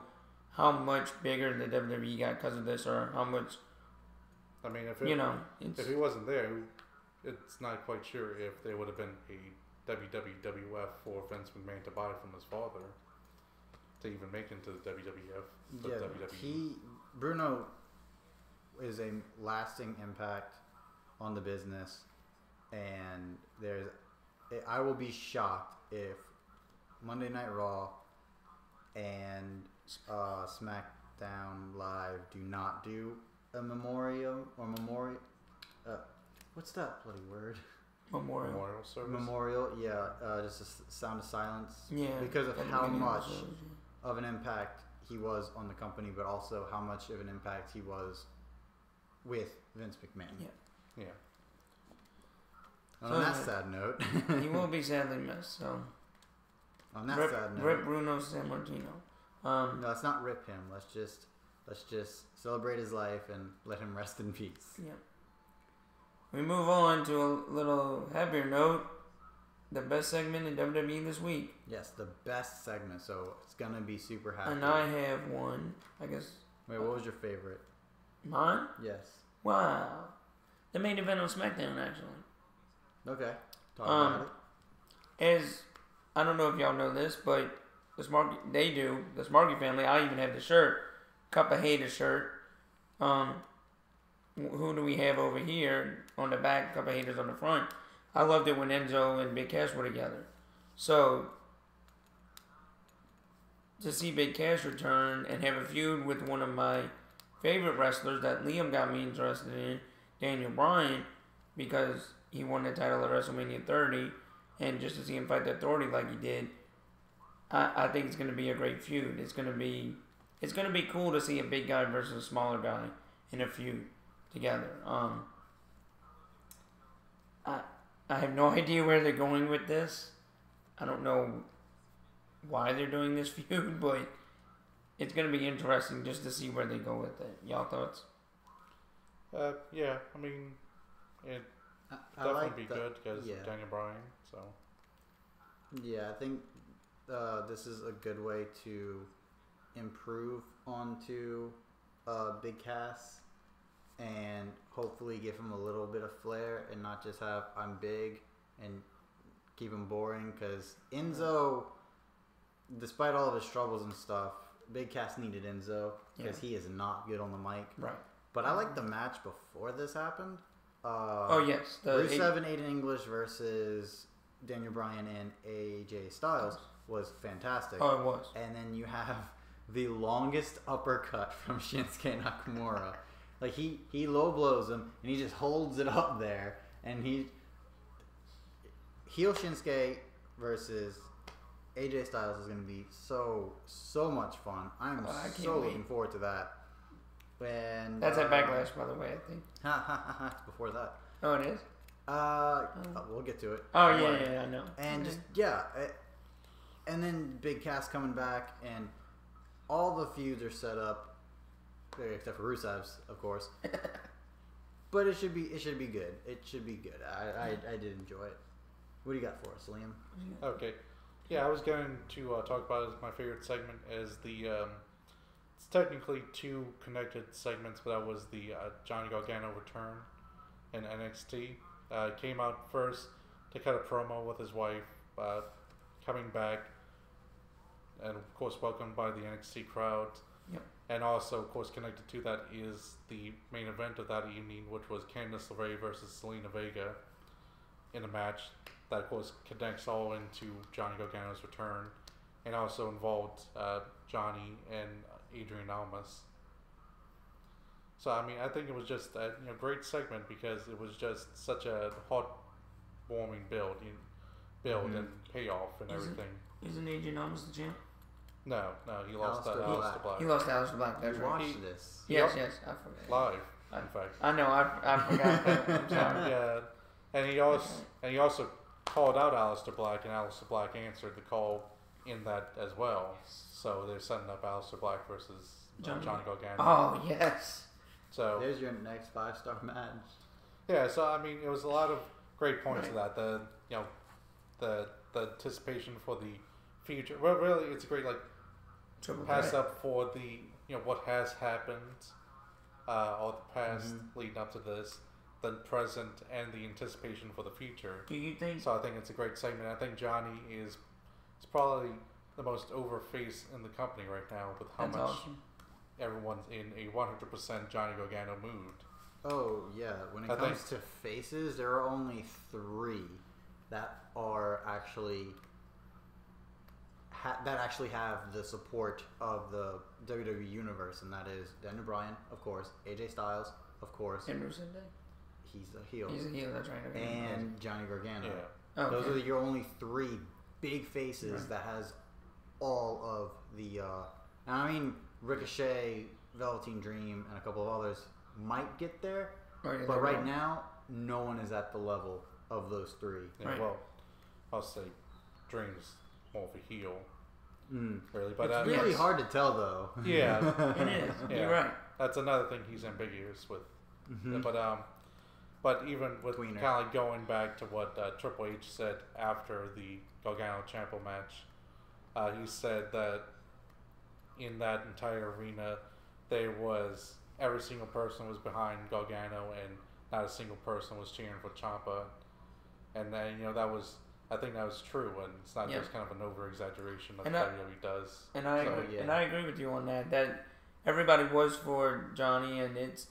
how much bigger the WWE got because of this, or how much, I mean, if he wasn't there, it's not quite sure if there would have been a WWF for Vince McMahon to buy from his father to even make into the WWF. WWE. Bruno is a lasting impact on the business, and I will be shocked if Monday Night Raw and SmackDown Live do not do a memorial. What's that bloody word? Memorial service. Memorial, yeah. Just a sound of silence. Yeah. Because of how much of an impact he was on the company, but also how much of an impact he was with Vince McMahon. Yeah. And on that sad note, he will be sadly missed. So on that sad note, rip Bruno Sammartino. No, let's not rip him. Let's just celebrate his life and let him rest in peace. Yeah. We move on to a little happier note. The best segment in WWE this week. Yes, the best segment. So it's gonna be super happy. And I have one. I guess. Wait, what was your favorite? Mine? Yes. Wow. The main event on SmackDown, actually. Okay. Talk about it. I don't know if y'all know this, but the Smarky family, I even have the shirt. Cup of Hater shirt. Who do we have over here on the back? Cup of Haters on the front. I loved it when Enzo and Big Cass were together. So, to see Big Cass return and have a feud with one of my favorite wrestlers that Liam got me interested in, Daniel Bryan, because he won the title at WrestleMania 30, and just to see him fight the Authority like he did, I think it's going to be a great feud. It's going to be cool to see a big guy versus a smaller guy in a feud together. I have no idea where they're going with this. I don't know why they're doing this feud, but it's going to be interesting just to see where they go with it. Y'all thoughts? Yeah, I mean, it definitely be good because Daniel Bryan. So yeah, I think this is a good way to improve onto Big Cass and hopefully give him a little bit of flair and not just have I'm big and keep him boring, because Enzo, despite all of his troubles and stuff, Big Cass needed Enzo because he is not good on the mic. Right. But I like the match before this happened. Yes. Rusev and Aiden English versus Daniel Bryan and AJ Styles was fantastic. Oh, it was. And then you have the longest uppercut from Shinsuke Nakamura. Like, he low blows him, and he just holds it up there, and heel Shinsuke versus AJ Styles is going to be so much fun. I'm so looking forward to that. And that's at Backlash, by the way, I think. It's before that. Oh, it is? We'll get to it. Oh, yeah, I know. And and then Big Cass coming back, and all the feuds are set up, except for Rusev's, of course. But it should be good. It should be good. I did enjoy it. What do you got for us, Liam? Okay. Yeah, I was going to talk about it as my favorite segment as the it's technically two connected segments, but that was the Johnny Gargano return in NXT. Came out first to cut a promo with his wife, coming back, and of course welcomed by the NXT crowd. Yep. And also, of course, connected to that is the main event of that evening, which was Candice LeRae versus Zelina Vega in a match that, of course, connects all into Johnny Gargano's return, and also involved Johnny and Adrian Almas. So, I mean, I think it was just a great segment because it was just such a heartwarming build and payoff and everything. Isn't Adrian Almas the champ? No, he lost to Aleister Black. He lost to Aleister Black. That's right. Watch this. Yes, I forgot. Live, in fact. I know, I forgot. I'm sorry. Yeah, and he also called out Aleister Black, and Aleister Black answered the call in that as well. So they're setting up Aleister Black versus Johnny Gargano. Oh yes. So there's your next 5-star match. Yeah, so I mean, it was a lot of great points of that. The anticipation for the future. Well, really, it's a great pass up for the what has happened, or the past leading up to this, the present, and the anticipation for the future. Do you think? So I think it's a great segment. I think Johnny is probably the most over face in the company right now with how much everyone's in a 100% Johnny Gargano mood. Oh yeah, when it comes to faces, there are only 3 that are actually have the support of the WWE universe, and that is Daniel Bryan, of course, AJ Styles, of course. And Rusev. He's a heel. That's right. And Johnny Gargano. Yeah. Okay. Those are your only 3 big faces that has all of the And I mean, Ricochet, Velveteen Dream, and a couple of others might get there, but right now, no one is at the level of those three. Yeah, Right. Well, I'll say Dream's more of a heel, really. But But it's really hard to tell, though. Yeah, It is. Yeah. You're right. that's another thing he's ambiguous with. But even with Tweener. kind of like going back to what Triple H said after the Gargano Ciampa match, he said that in that entire arena, every single person was behind Gargano, and not a single person was cheering for Ciampa. And then I think that was true, and it's not just kind of an over exaggeration that WWE does. And I agree with you on that. That everybody was for Johnny, and it's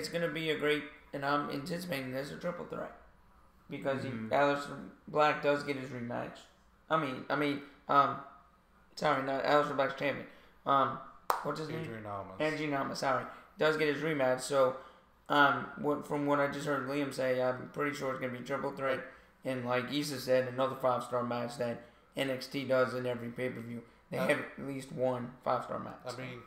gonna be a great. And I'm anticipating there's a triple threat because Aleister Black does get his rematch. Sorry, not Aleister Black's champion. What's his name? Adrian Almas. Sorry, does get his rematch. So, from what I just heard Liam say, I'm pretty sure it's gonna be triple threat. And like Issa said, another 5-star match that NXT does in every pay per view. They have at least one 5-star match. I mean,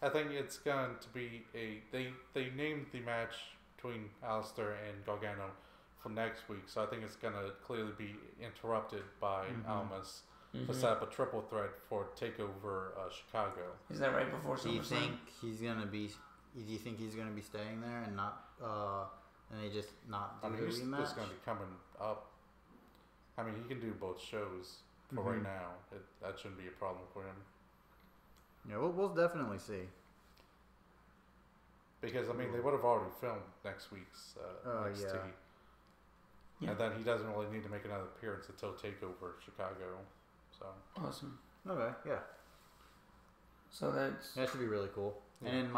I think it's going to be they named the match between Aleister and Gargano for next week, so I think it's going to clearly be interrupted by Almas to set up a triple threat for TakeOver Chicago. Is that right before SummerSlam? Do you think he's gonna be staying there and not and they just not do the rematch? He's going to be coming up. I mean, he can do both shows for right now. That shouldn't be a problem for him. Yeah, we'll definitely see. Because, I mean, they would have already filmed next week's NXT. Yeah. And then he doesn't really need to make another appearance until TakeOver Chicago. So Awesome. Okay, yeah. So that should be really cool. Yeah. And then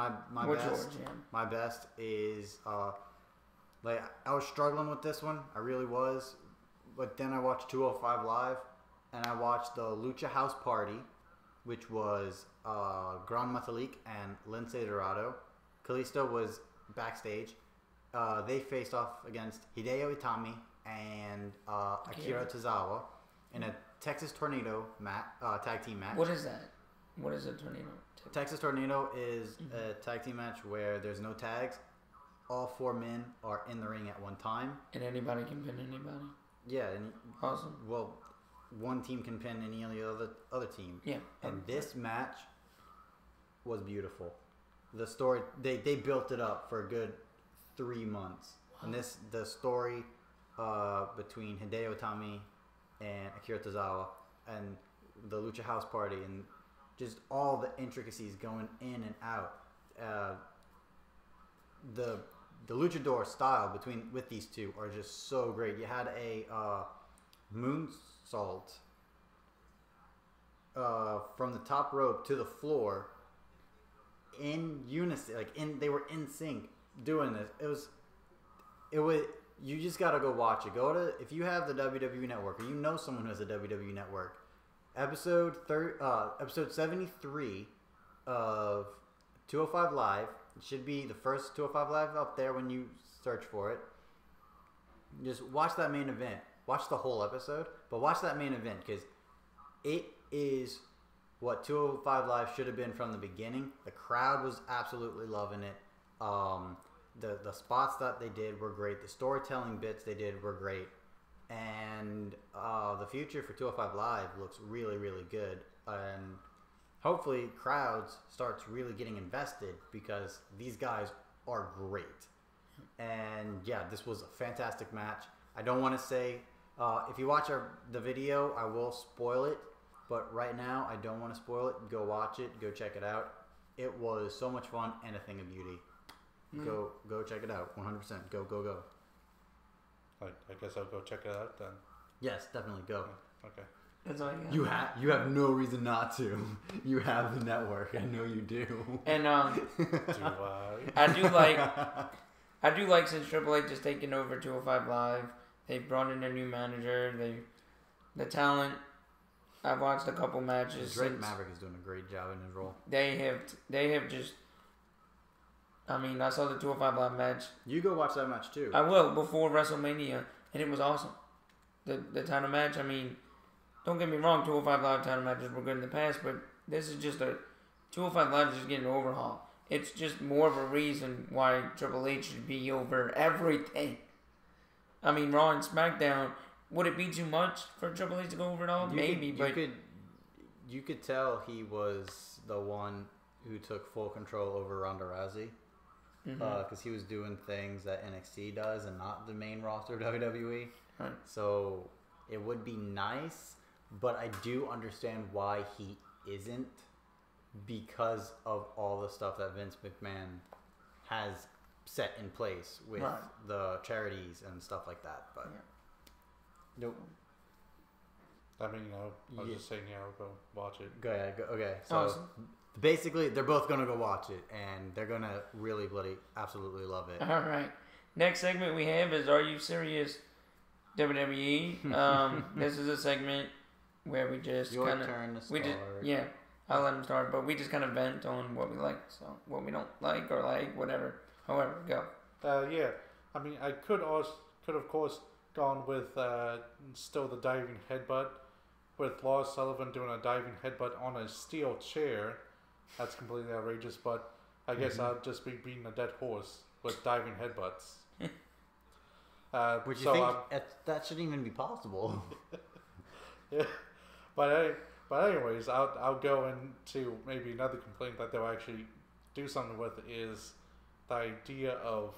my best is like I was struggling with this one. I really was. But then I watched 205 Live, and I watched the Lucha House Party, which was Gran Metalik and Lince Dorado. Kalisto was backstage. They faced off against Hideo Itami and Akira Tozawa in a Texas Tornado tag team match. What is that? What is a tornado? Texas Tornado is a tag team match where there's no tags. All 4 men are in the ring at one time. And anybody can pin anybody? Yeah. And, awesome. Well, one team can pin any other team. Yeah. And this match was beautiful. The story, they built it up for a good 3 months. Wow. And the story between Hideo Itami and Akira Tozawa and the Lucha House Party and just all the intricacies going in and out. The luchador style with these two are just so great. You had a moonsault from the top rope to the floor in unison, they were in sync doing this. It was you just gotta go watch it. If you have the WWE Network or you know someone who has a WWE Network, episode 73 of 205 Live. It should be the first 205 Live up there when you search for it. Just watch that main event. Watch the whole episode, but watch that main event because it is what 205 Live should have been from the beginning. The crowd was absolutely loving it. The spots that they did were great. The storytelling bits they did were great. And the future for 205 Live looks really, really good. And hopefully crowds starts really getting invested because these guys are great. And yeah, this was a fantastic match. I don't want to say, if you watch the video, I will spoil it. But right now, I don't want to spoil it. Go watch it. Go check it out. It was so much fun and a thing of beauty. Go check it out. 100%. Go. I guess I'll go check it out then. Yes, definitely go. Okay. That's all you got. You have no reason not to. You have the network. I know you do. And Do I? I do like since Triple H has taken over 205 Live, they've brought in a new manager. The talent. I've watched a couple matches. Drake Maverick is doing a great job in his role. They have just. I mean, I saw the 205 Live match. You go watch that match too. I will before WrestleMania, and it was awesome. The title match. I mean, don't get me wrong, 205 Live title matches were good in the past, but this is just 205 Live is just getting an overhaul. It's just more of a reason why Triple H should be over everything. I mean, Raw and SmackDown, would it be too much for Triple H to go over it all? Maybe, but... You could tell he was the one who took full control over Ronda Rousey. Because he was doing things that NXT does and not the main roster of WWE. Right. So it would be nice, but I do understand why he isn't, because of all the stuff that Vince McMahon has set in place with the charities and stuff like that. But nope. I mean, I was just saying, go watch it. Go ahead. Okay, so basically, they're both gonna go watch it, and they're gonna really, absolutely love it. All right. Next segment we have is Are You Serious, WWE. This is a segment where we just kind of turn to start. I'll let them start, but we just kind of vent on what we like, so what we don't like or like, whatever. However, go. I mean, I could of course gone with still the diving headbutt, with Lars Sullivan doing a diving headbutt on a steel chair. That's completely outrageous, but I guess I'll just be beating a dead horse with diving headbutts. Which you think that shouldn't even be possible. Yeah, but anyways, I'll go into maybe another complaint that they'll actually do something with is the idea of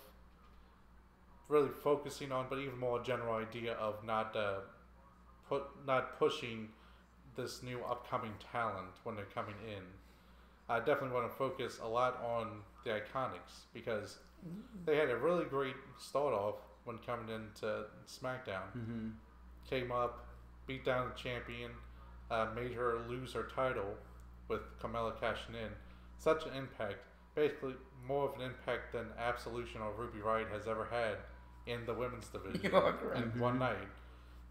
really focusing on, but even more general idea of not pushing this new upcoming talent when they're coming in. I definitely want to focus a lot on the Iconics, because they had a really great start off when coming into SmackDown. Came up, beat down the champion, made her lose her title with Carmella cashing in. Such an impact, basically more of an impact than Absolution or Ruby Riott has ever had in the women's division in one night.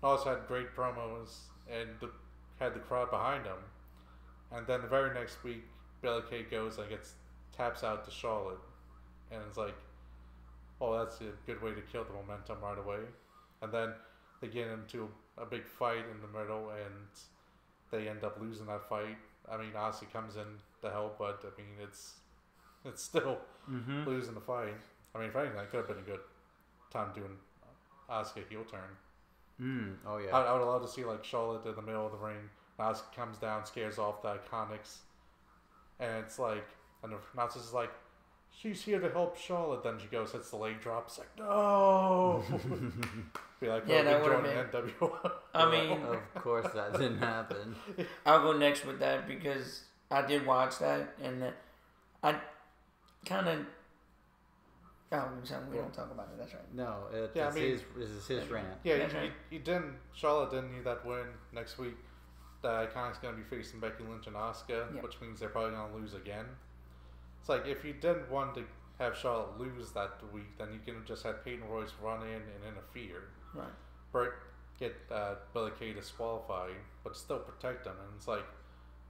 Also had great promos and had the crowd behind them. And then the very next week, Billie Kay goes and taps out to Charlotte. And it's like, oh, that's a good way to kill the momentum right away. And then they get into a big fight in the middle, and they end up losing that fight. I mean, Asuka comes in to help, but I mean, it's still losing the fight. I mean, if anything, that could have been a good time doing Asuka heel turn. Oh yeah. I would love to see like Charlotte in the middle of the ring. Asuka comes down, scares off the Iconics, and it's like, and the announcer's like, she's here to help Charlotte. Then she goes, hits the leg drop. It's like, no. Be like, yeah, that would have been NWO. I mean, of course that didn't happen. I'll go next with that because I did watch that, and I kind of. Oh, we don't talk about it. That's right. No, this is his rant. Yeah, you didn't. Charlotte didn't need that win next week. The Iconics going to be facing Becky Lynch and Asuka, which means they're probably going to lose again. It's like, if you didn't want to have Charlotte lose that week, then you can have just had Peyton Royce run in and interfere. Right. Burt get Billie Kay disqualified, but still protect them. And it's like,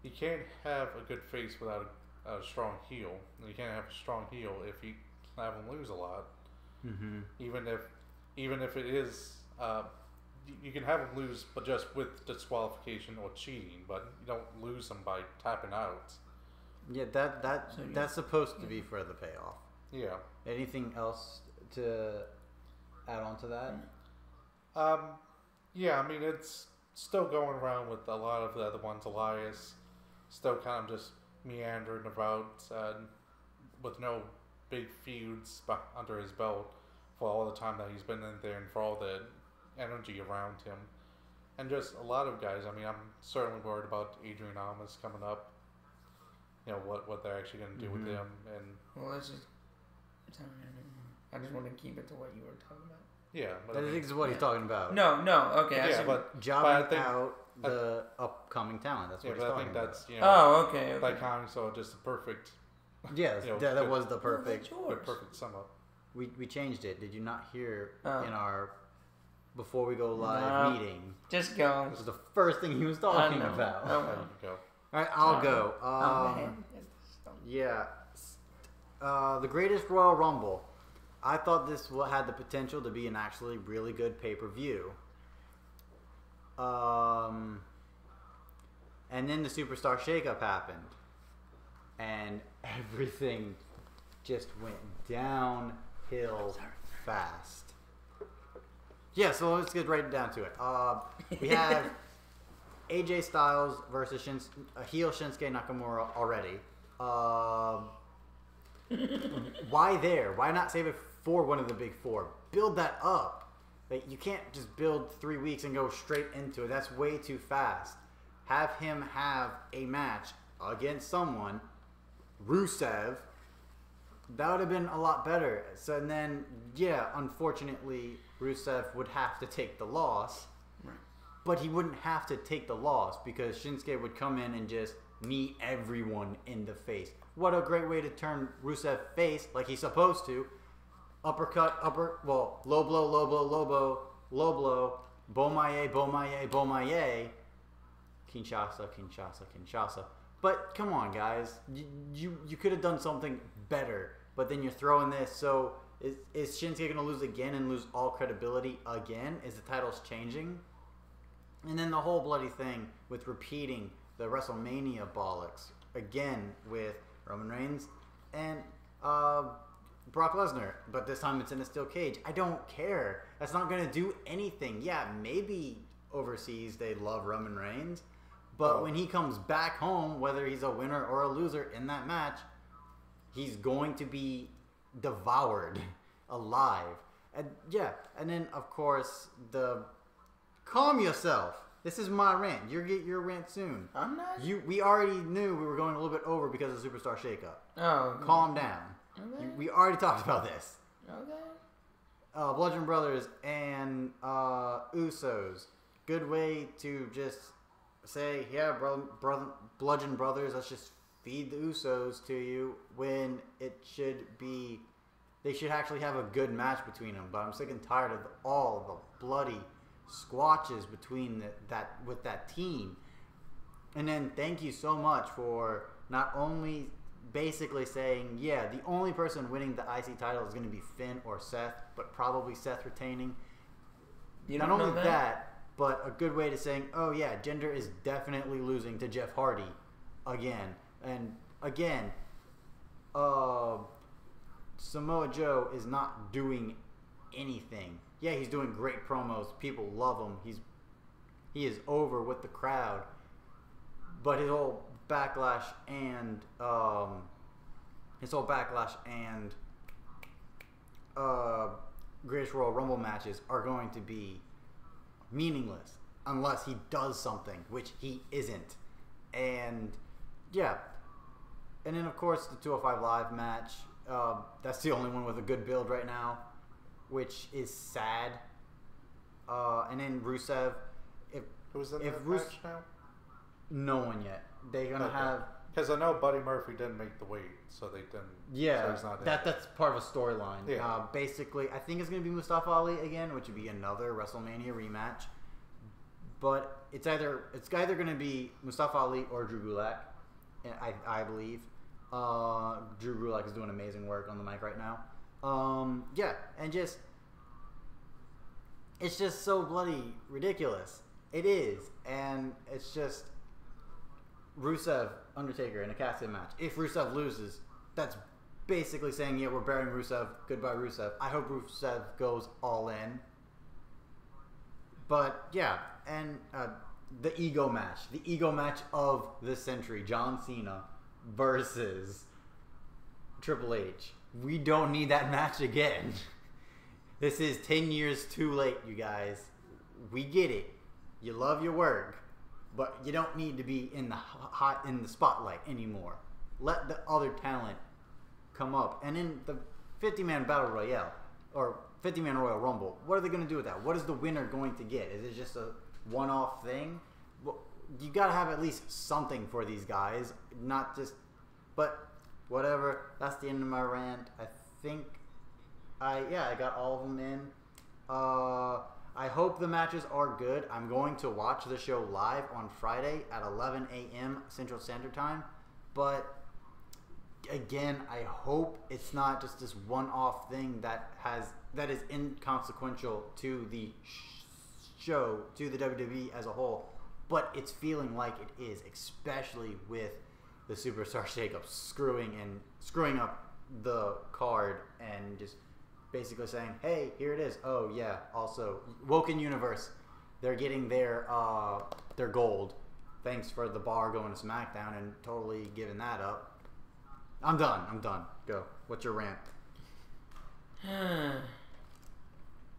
you can't have a good face without a strong heel. And you can't have a strong heel if you have them lose a lot. Even if it is, you can have them lose, but just with disqualification or cheating. But you don't lose them by tapping out. Yeah, that's supposed to be for the payoff. Yeah. Anything else to add on to that? Yeah, I mean, it's still going around with a lot of the other ones. Elias still kind of just meandering about with no big feuds under his belt for all the time that he's been in there and for all the energy around him. And just a lot of guys. I mean, I'm certainly worried about Adrian Almas coming up. You know, what they're actually going to do with him. And well, let's just... I just want to keep it to what you were talking about. Yeah. But I think this is what he's talking about. No, okay. Yeah, but jobbing out the upcoming talent. That's what he's talking about. That's, you know... Oh, okay. Like Iconics are just the perfect... Yes, that was the perfect... perfect sum up. We changed it. Did you not hear in our... Before we go live meeting? Just go. This is the first thing he was talking about. Oh, there you go. All right, I'll go. Yeah. The Greatest Royal Rumble. I thought this had the potential to be an actually really good pay-per-view. And then the Superstar Shakeup happened. and everything just went downhill fast. Yeah, so let's get right down to it. We have AJ Styles versus heel Shinsuke Nakamura already. Why there? Why not save it for one of the big four? Build that up. Like, you can't just build 3 weeks and go straight into it. That's way too fast. Have him have a match against someone, Rusev. That would have been a lot better. So, and then, yeah, unfortunately, Rusev would have to take the loss. Right. But he wouldn't have to take the loss because Shinsuke would come in and just knee everyone in the face. What a great way to turn Rusev face like he's supposed to. Uppercut, low blow, low blow, low blow, low blow, Bomaye, Bomaye, Bomaye, Kinshasa, Kinshasa, Kinshasa. But come on, guys, you could have done something better. But then you're throwing this. So is Shinsuke going to lose again and lose all credibility again? Is the titles changing? And then the whole bloody thing with repeating the WrestleMania bollocks again with Roman Reigns and Brock Lesnar, but this time it's in a steel cage. I don't care. That's not going to do anything. Yeah, maybe overseas they love Roman Reigns, but when he comes back home, whether he's a winner or a loser in that match, he's going to be devoured alive. And yeah, and then of course calm yourself. This is my rant. You'll get your rant soon. I'm not. We already knew we were going a little bit over because of Superstar Shakeup. Oh. Calm down. Okay. We already talked about this. Okay. Bludgeon Brothers and Usos. Good way to just say, yeah, Bludgeon Brothers, let's just feed the Usos to you when it should be... They should actually have a good match between them. But I'm sick and tired of all the bloody squatches between with that team. And then thank you so much for not only basically saying, yeah, the only person winning the IC title is going to be Finn or Seth, but probably Seth retaining. Not only that, but a good way to saying, oh yeah, Jinder is definitely losing to Jeff Hardy again. And again, Samoa Joe is not doing anything. Yeah, he's doing great promos. People love him. He is over with the crowd. But his whole backlash and Greatest Royal Rumble matches are going to be meaningless unless he does something, which he isn't. And yeah, and then of course the 205 Live match. That's the only one with a good build right now, which is sad. And then Rusev. Who's in that match now? No one yet. They're gonna have, because I know Buddy Murphy didn't make the weight, so they didn't. Yeah, so he's not that's part of a storyline. Yeah. Basically, I think it's gonna be Mustafa Ali again, which would be another WrestleMania rematch. But it's either gonna be Mustafa Ali or Drew Gulak, I believe. Drew Gulak is doing amazing work on the mic right now. Yeah, and it's just so bloody ridiculous. It is, and it's just Rusev, Undertaker in a casket match. If Rusev loses, that's basically saying, yeah, we're burying Rusev. Goodbye, Rusev. I hope Rusev goes all in. But yeah, and the ego match of the century, John Cena versus Triple H. We don't need that match again. This is 10 years too late, you guys. We get it. You love your work, but you don't need to be in the spotlight anymore. Let the other talent come up. And in the 50-man Battle Royale or 50-man Royal Rumble, what are they going to do with that? What is the winner going to get? Is it just a one-off thing? Well, you got to have at least something for these guys, not just. But whatever. That's the end of my rant. I think I got all of them in. I hope the matches are good. I'm going to watch the show live on Friday at 11 a.m. Central Standard Time. But again, I hope it's not just this one-off thing that is inconsequential to the show, to the WWE as a whole. But it's feeling like it is, especially with the Superstar Shakeup screwing up the card and just basically saying, hey, here it is. Oh yeah, also Woken Universe, they're getting their gold. Thanks for the bar going to SmackDown and totally giving that up. I'm done. Go. What's your rant?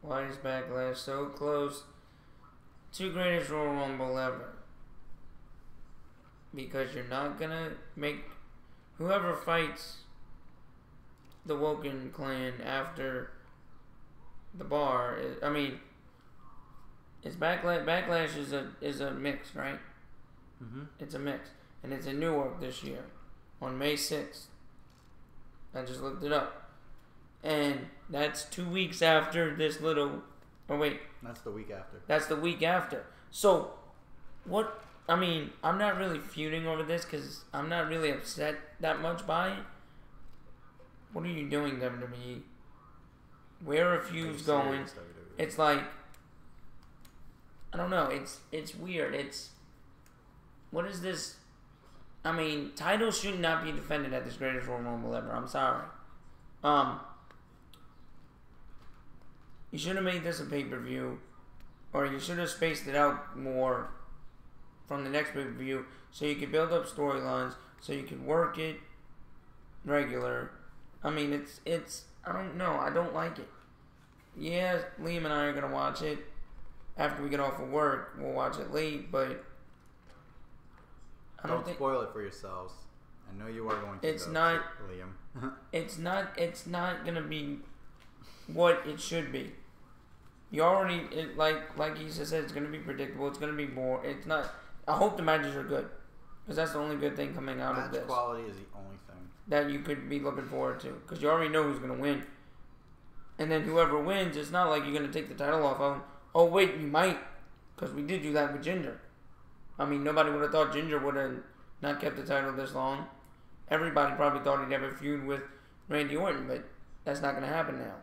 Why is Backlash so close to greatest Royal Rumble ever? Because you're not gonna make whoever fights the Woken clan after the bar. I mean, it's Backlash. Backlash is a mix, right? Mm-hmm. It's a mix, and it's in Newark this year on May 6th. I just looked it up, and that's 2 weeks after this little. Oh wait, that's the week after. That's the week after. So, what? I mean, I'm not really feuding over this because I'm not really upset that much by it. What are you doing, WWE? Where are feuds going? It's like, I don't know. It's weird. What is this? I mean, titles should not be defended at this greatest Royal Rumble ever. I'm sorry. You should have made this a pay-per-view, or you should have spaced it out more from the next pay-per-view so you could build up storylines, so you could work it regular. I mean, it's I don't know. I don't like it. Yeah, Liam and I are going to watch it after we get off of work. We'll watch it late, but I don't think... spoil it for yourselves. I know you are going to. It's not... Liam. It's not going to be what it should be. You already... like he just said, it's going to be predictable. It's going to be more... It's not... I hope the matches are good. Because that's the only good thing coming out of this. Match quality is the only thing that you could be looking forward to. Because you already know who's going to win. And then whoever wins, it's not like you're going to take the title off of them. Oh, wait, you might. Because we did do that with Ginger. I mean, nobody would have thought Ginger would have not kept the title this long. Everybody probably thought he'd have a feud with Randy Orton, but that's not going to happen now.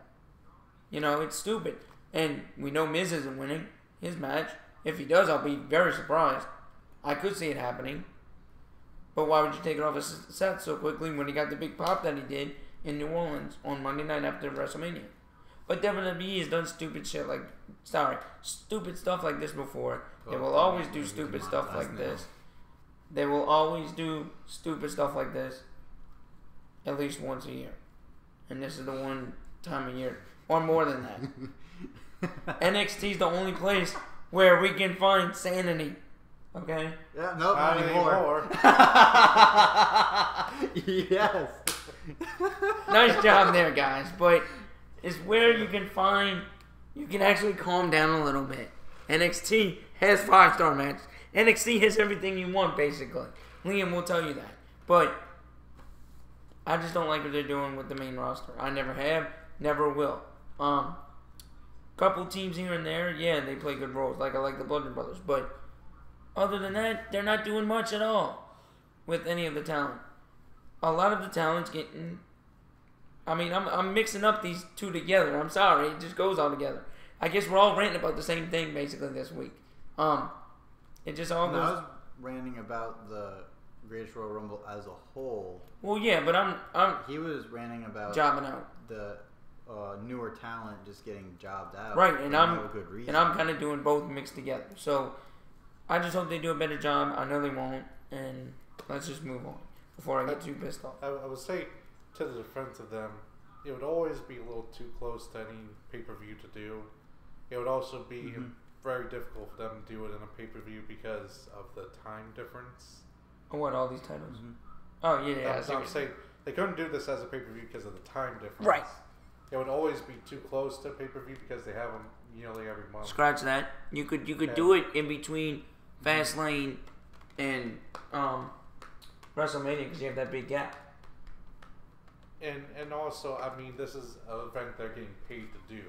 You know, it's stupid. And we know Miz isn't winning his match. If he does, I'll be very surprised. I could see it happening. But why would you take it off of Seth so quickly when he got the big pop that he did in New Orleans on Monday night after WrestleMania? But WWE has done stupid stuff like this before. They will always do stupid stuff like this. They will always do stupid stuff like this at least once a year. And this is the one time a year. Or more than that. NXT is the only place where we can find sanity. Okay? Yeah, nope, not anymore. Yes. Nice job there, guys. But it's where you can actually calm down a little bit. NXT has 5-star matches. NXT has everything you want, basically. Liam will tell you that. But I just don't like what they're doing with the main roster. I never have, never will. Couple teams here and there, yeah, they play good roles. Like I like the Bludgeon Brothers. But other than that, they're not doing much at all with any of the talent. A lot of the talent's getting... I mean, I'm mixing up these two together. I'm sorry. It just goes all together. I guess we're all ranting about the same thing, basically, this week. It just all goes... I was ranting about the Greatest Royal Rumble as a whole. Well, yeah, but I'm He was ranting about... jobbing out. The newer talent just getting jobbed out. Right, and I'm kind of doing both mixed together. So, I just hope they do a better job. I know they won't. And let's just move on before I get too pissed off. I would say... to the defense of them, it would always be a little too close to any pay-per-view to do. It would also be very difficult for them to do it in a pay-per-view because of the time difference. Oh, what, all these titles? Oh, yeah. I would say they couldn't do this as a pay-per-view because of the time difference. Right. It would always be too close to pay-per-view because they have them nearly every month. Scratch that. You could do it in between Fastlane and WrestleMania because you have that big gap. And also, I mean, this is an event they're getting paid to do.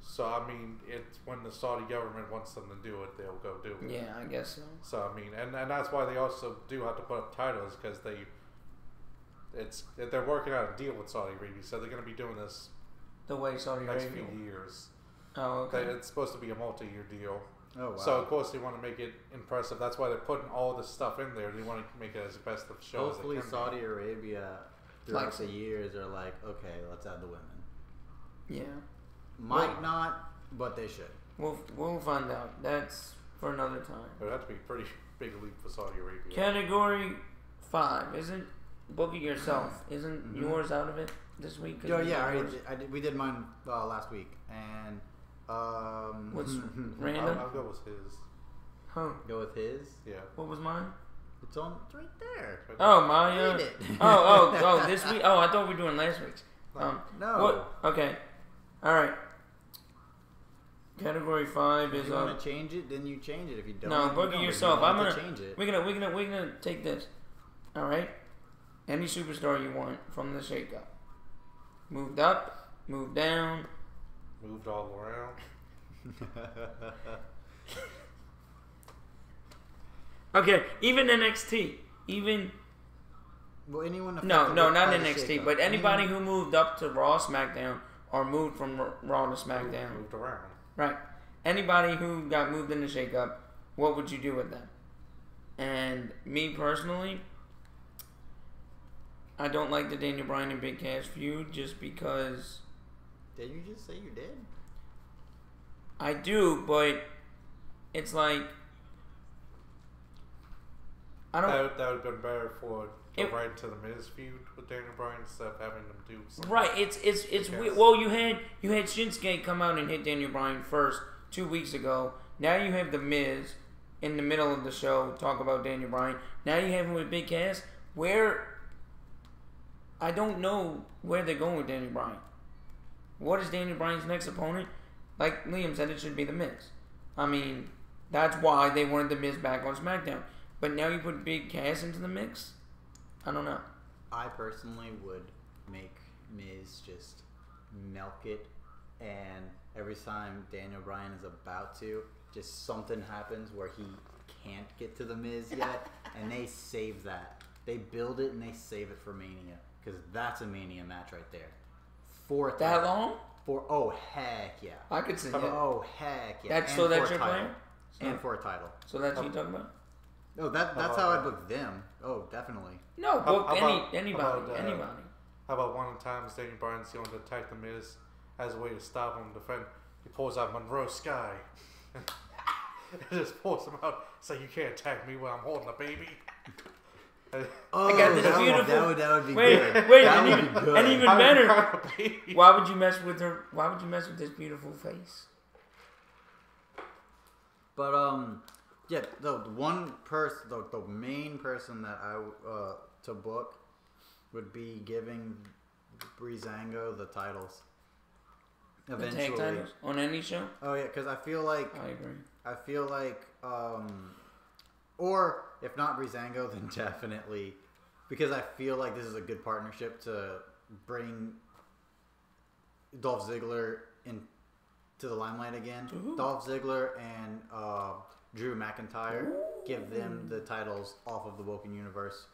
So, I mean, it's when the Saudi government wants them to do it, they'll go do it. Yeah, I guess so. So, I mean, and that's why they also do have to put up titles, because they're working out a deal with Saudi Arabia, so they're going to be doing this the way Saudi Arabia next few years. Oh, okay. It's supposed to be a multi-year deal. Oh wow! So of course they want to make it impressive. That's why they're putting all this stuff in there. They want to make it as best of show. Hopefully, as they can Saudi be. Arabia throughout the years are like, okay, let's add the women. Yeah. Might not, but they should. We'll find out. That's for another time. It would have to be a pretty big leap for Saudi Arabia. Category 5 isn't book it yourself. Isn't yours out of it this week? Oh yeah, I did. We did mine last week, and what's random? I'll go with his. Huh? Go with his. Yeah. What was mine? It's right there. Oh, my. Read it. Oh, this week. Oh, I thought we were doing last week's. No. What? Okay. All right. Category 5 If is you want to change it, then you change it. If you don't, no, you book don't, it but yourself. you I'm don't gonna have to change it. we're gonna take this. All right. Any superstar you want from the shakeup. Moved up, moved down, Moved all around. Okay, even NXT, even Well, anyone no, not by the NXT, shakeup. but anybody who moved up to Raw, SmackDown, or moved from Raw to SmackDown, Moved around. right? Anybody who got moved in the shakeup, what would you do with them? And me personally, I don't like the Daniel Bryan and Big Cass feud just because Did you just say you did? I do, but it's like I don't. That would have been better for right to the Miz feud with Daniel Bryan instead of having them do something. Right, it's weird. Well, you had Shinsuke come out and hit Daniel Bryan first 2 weeks ago. Now you have the Miz in the middle of the show talk about Daniel Bryan. Now you have him with Big Cass. Where I don't know where they're going with Daniel Bryan. What is Daniel Bryan's next opponent? Like Liam said, it should be the Miz. I mean, that's why they wanted the Miz back on SmackDown. But now you put Big Cass into the mix. I don't know. I personally would make Miz just milk it, and every time Daniel Bryan is about to, just something happens where he can't get to the Miz yet, and they save that. They build it and they save it for Mania, because that's a Mania match right there. That long? Heck yeah. I could see that. Oh heck yeah. That's your plan? And for a title. So that's what you're talking about? No, that's how I book them. Oh, definitely. No, book anybody. How about one of the times Daniel Bryan's going to attack the Miz as a way to stop him defend? He pulls out Monroe Sky. And just pulls him out. So you can't attack me while I'm holding a baby. Oh, I got this beautiful. That would be wait, good. Wait, that and would even, be good. and even better. Why would you mess with her? Why would you mess with this beautiful face? But yeah, the one person, the main person that I to book would be giving Breezango the titles. Eventually, the tag titles on any show. Oh yeah, because I feel like I agree. I feel like, or if not Breezango, then definitely, because I feel like this is a good partnership to bring Dolph Ziggler into the limelight again. Ooh. Dolph Ziggler and Drew McIntyre. Ooh. Give them the titles off of the Woken Universe.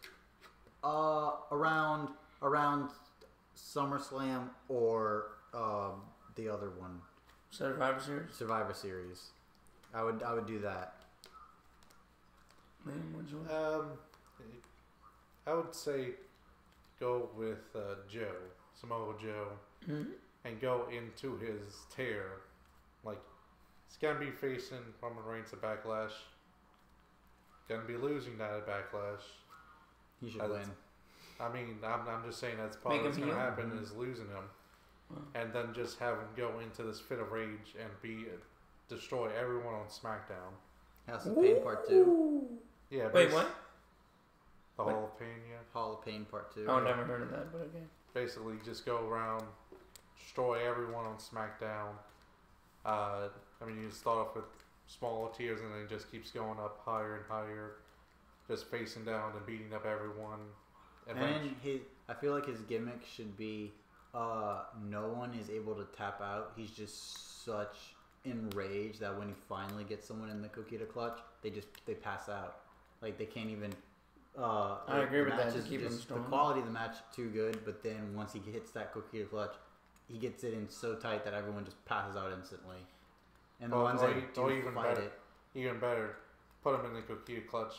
Around SummerSlam or the other one. Survivor Series. Survivor Series. I would do that. Man, what's yours? I would say go with Joe, Samoa Joe, and go into his tear. Like, he's gonna be facing Roman Reigns at Backlash. Gonna be losing that at Backlash. He should win. I mean, I'm just saying that's probably what's gonna happen is losing him, and then just have him go into this fit of rage and destroy everyone on SmackDown. House of Pain Part 2. Yeah. Wait, what? The Hall of Pain, yeah. Hall of Pain Part 2. Oh, never heard of that, but okay. Basically, just go around, destroy everyone on SmackDown. I mean, you start off with smaller tiers and then it just keeps going up higher and higher, just facing down and beating up everyone. And I feel like his gimmick should be, no one is able to tap out. He's just such enraged that when he finally gets someone in the cookie to clutch, they pass out. Like they can't even. I agree with that. Just keep him strong. The quality of the match too good, but then once he hits that cookie to clutch, he gets it in so tight that everyone just passes out instantly. And the ones that do fight it, even better, put them in the Kokita clutch,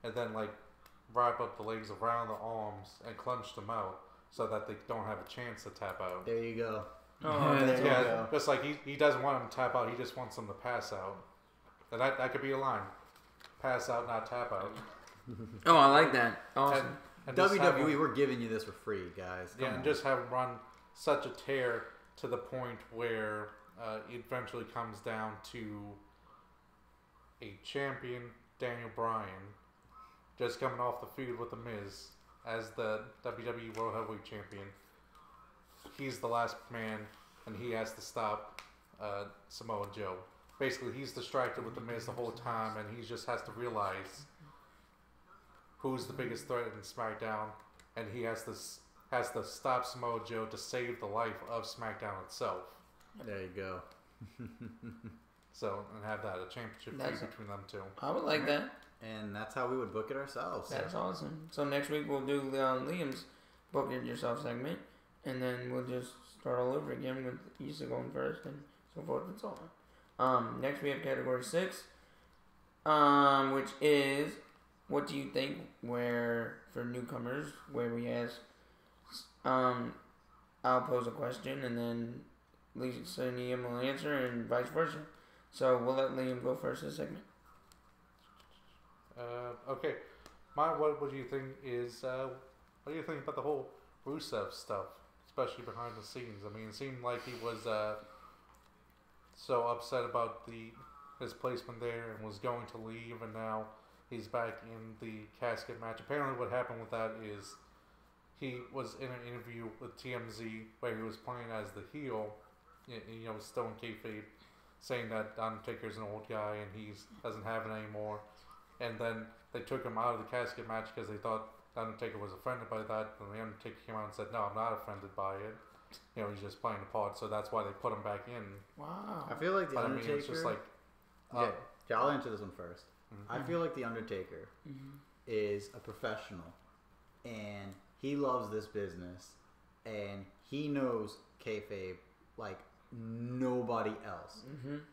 and then like wrap up the legs around the arms and clench them out so that they don't have a chance to tap out. There you go. Oh, there you go. Just like he doesn't want them to tap out, he just wants them to pass out. And that could be a line. Pass out, not tap out. Oh, I like that. Awesome. And WWE, we're giving you this for free, guys. Come on. just have him run such a tear to the point where it eventually comes down to a champion, Daniel Bryan, just coming off the feud with The Miz as the WWE World Heavyweight Champion. He's the last man, and he has to stop Samoa Joe. Basically, he's distracted with The Miz the whole time, and he just has to realize who's the biggest threat in SmackDown, and he has to stop Samoa Joe to save the life of SmackDown itself. There you go. So, and have that, a championship feud between them two. I would like that. And that's how we would book it ourselves. That's awesome. So next week we'll do Liam's Book It Yourself segment, and then we'll just start all over again with Issa going first and so forth and so on. Next we have category 6, which is what do you think? Where for newcomers, where we ask, I'll pose a question and then Lisa and Liam will answer, and vice versa. So we'll let Liam go first this segment. Okay. What do you think is, what do you think about the whole Rusev stuff, especially behind the scenes? I mean, it seemed like he was so upset about his placement there and was going to leave, and now he's back in the casket match. Apparently what happened with that is he was in an interview with TMZ where he was playing as the heel, you know, still in kayfabe, saying that Undertaker's an old guy and he doesn't have it anymore. And then they took him out of the casket match because they thought Undertaker was offended by that. And the Undertaker came out and said, "No, I'm not offended by it. You know, he's just playing the part." So that's why they put him back in. Wow. I feel like the Undertaker. I mean, it's just like, yeah, I'll answer this one first. Mm-hmm. I feel like the Undertaker is a professional, and he loves this business, and he knows kayfabe like nobody else.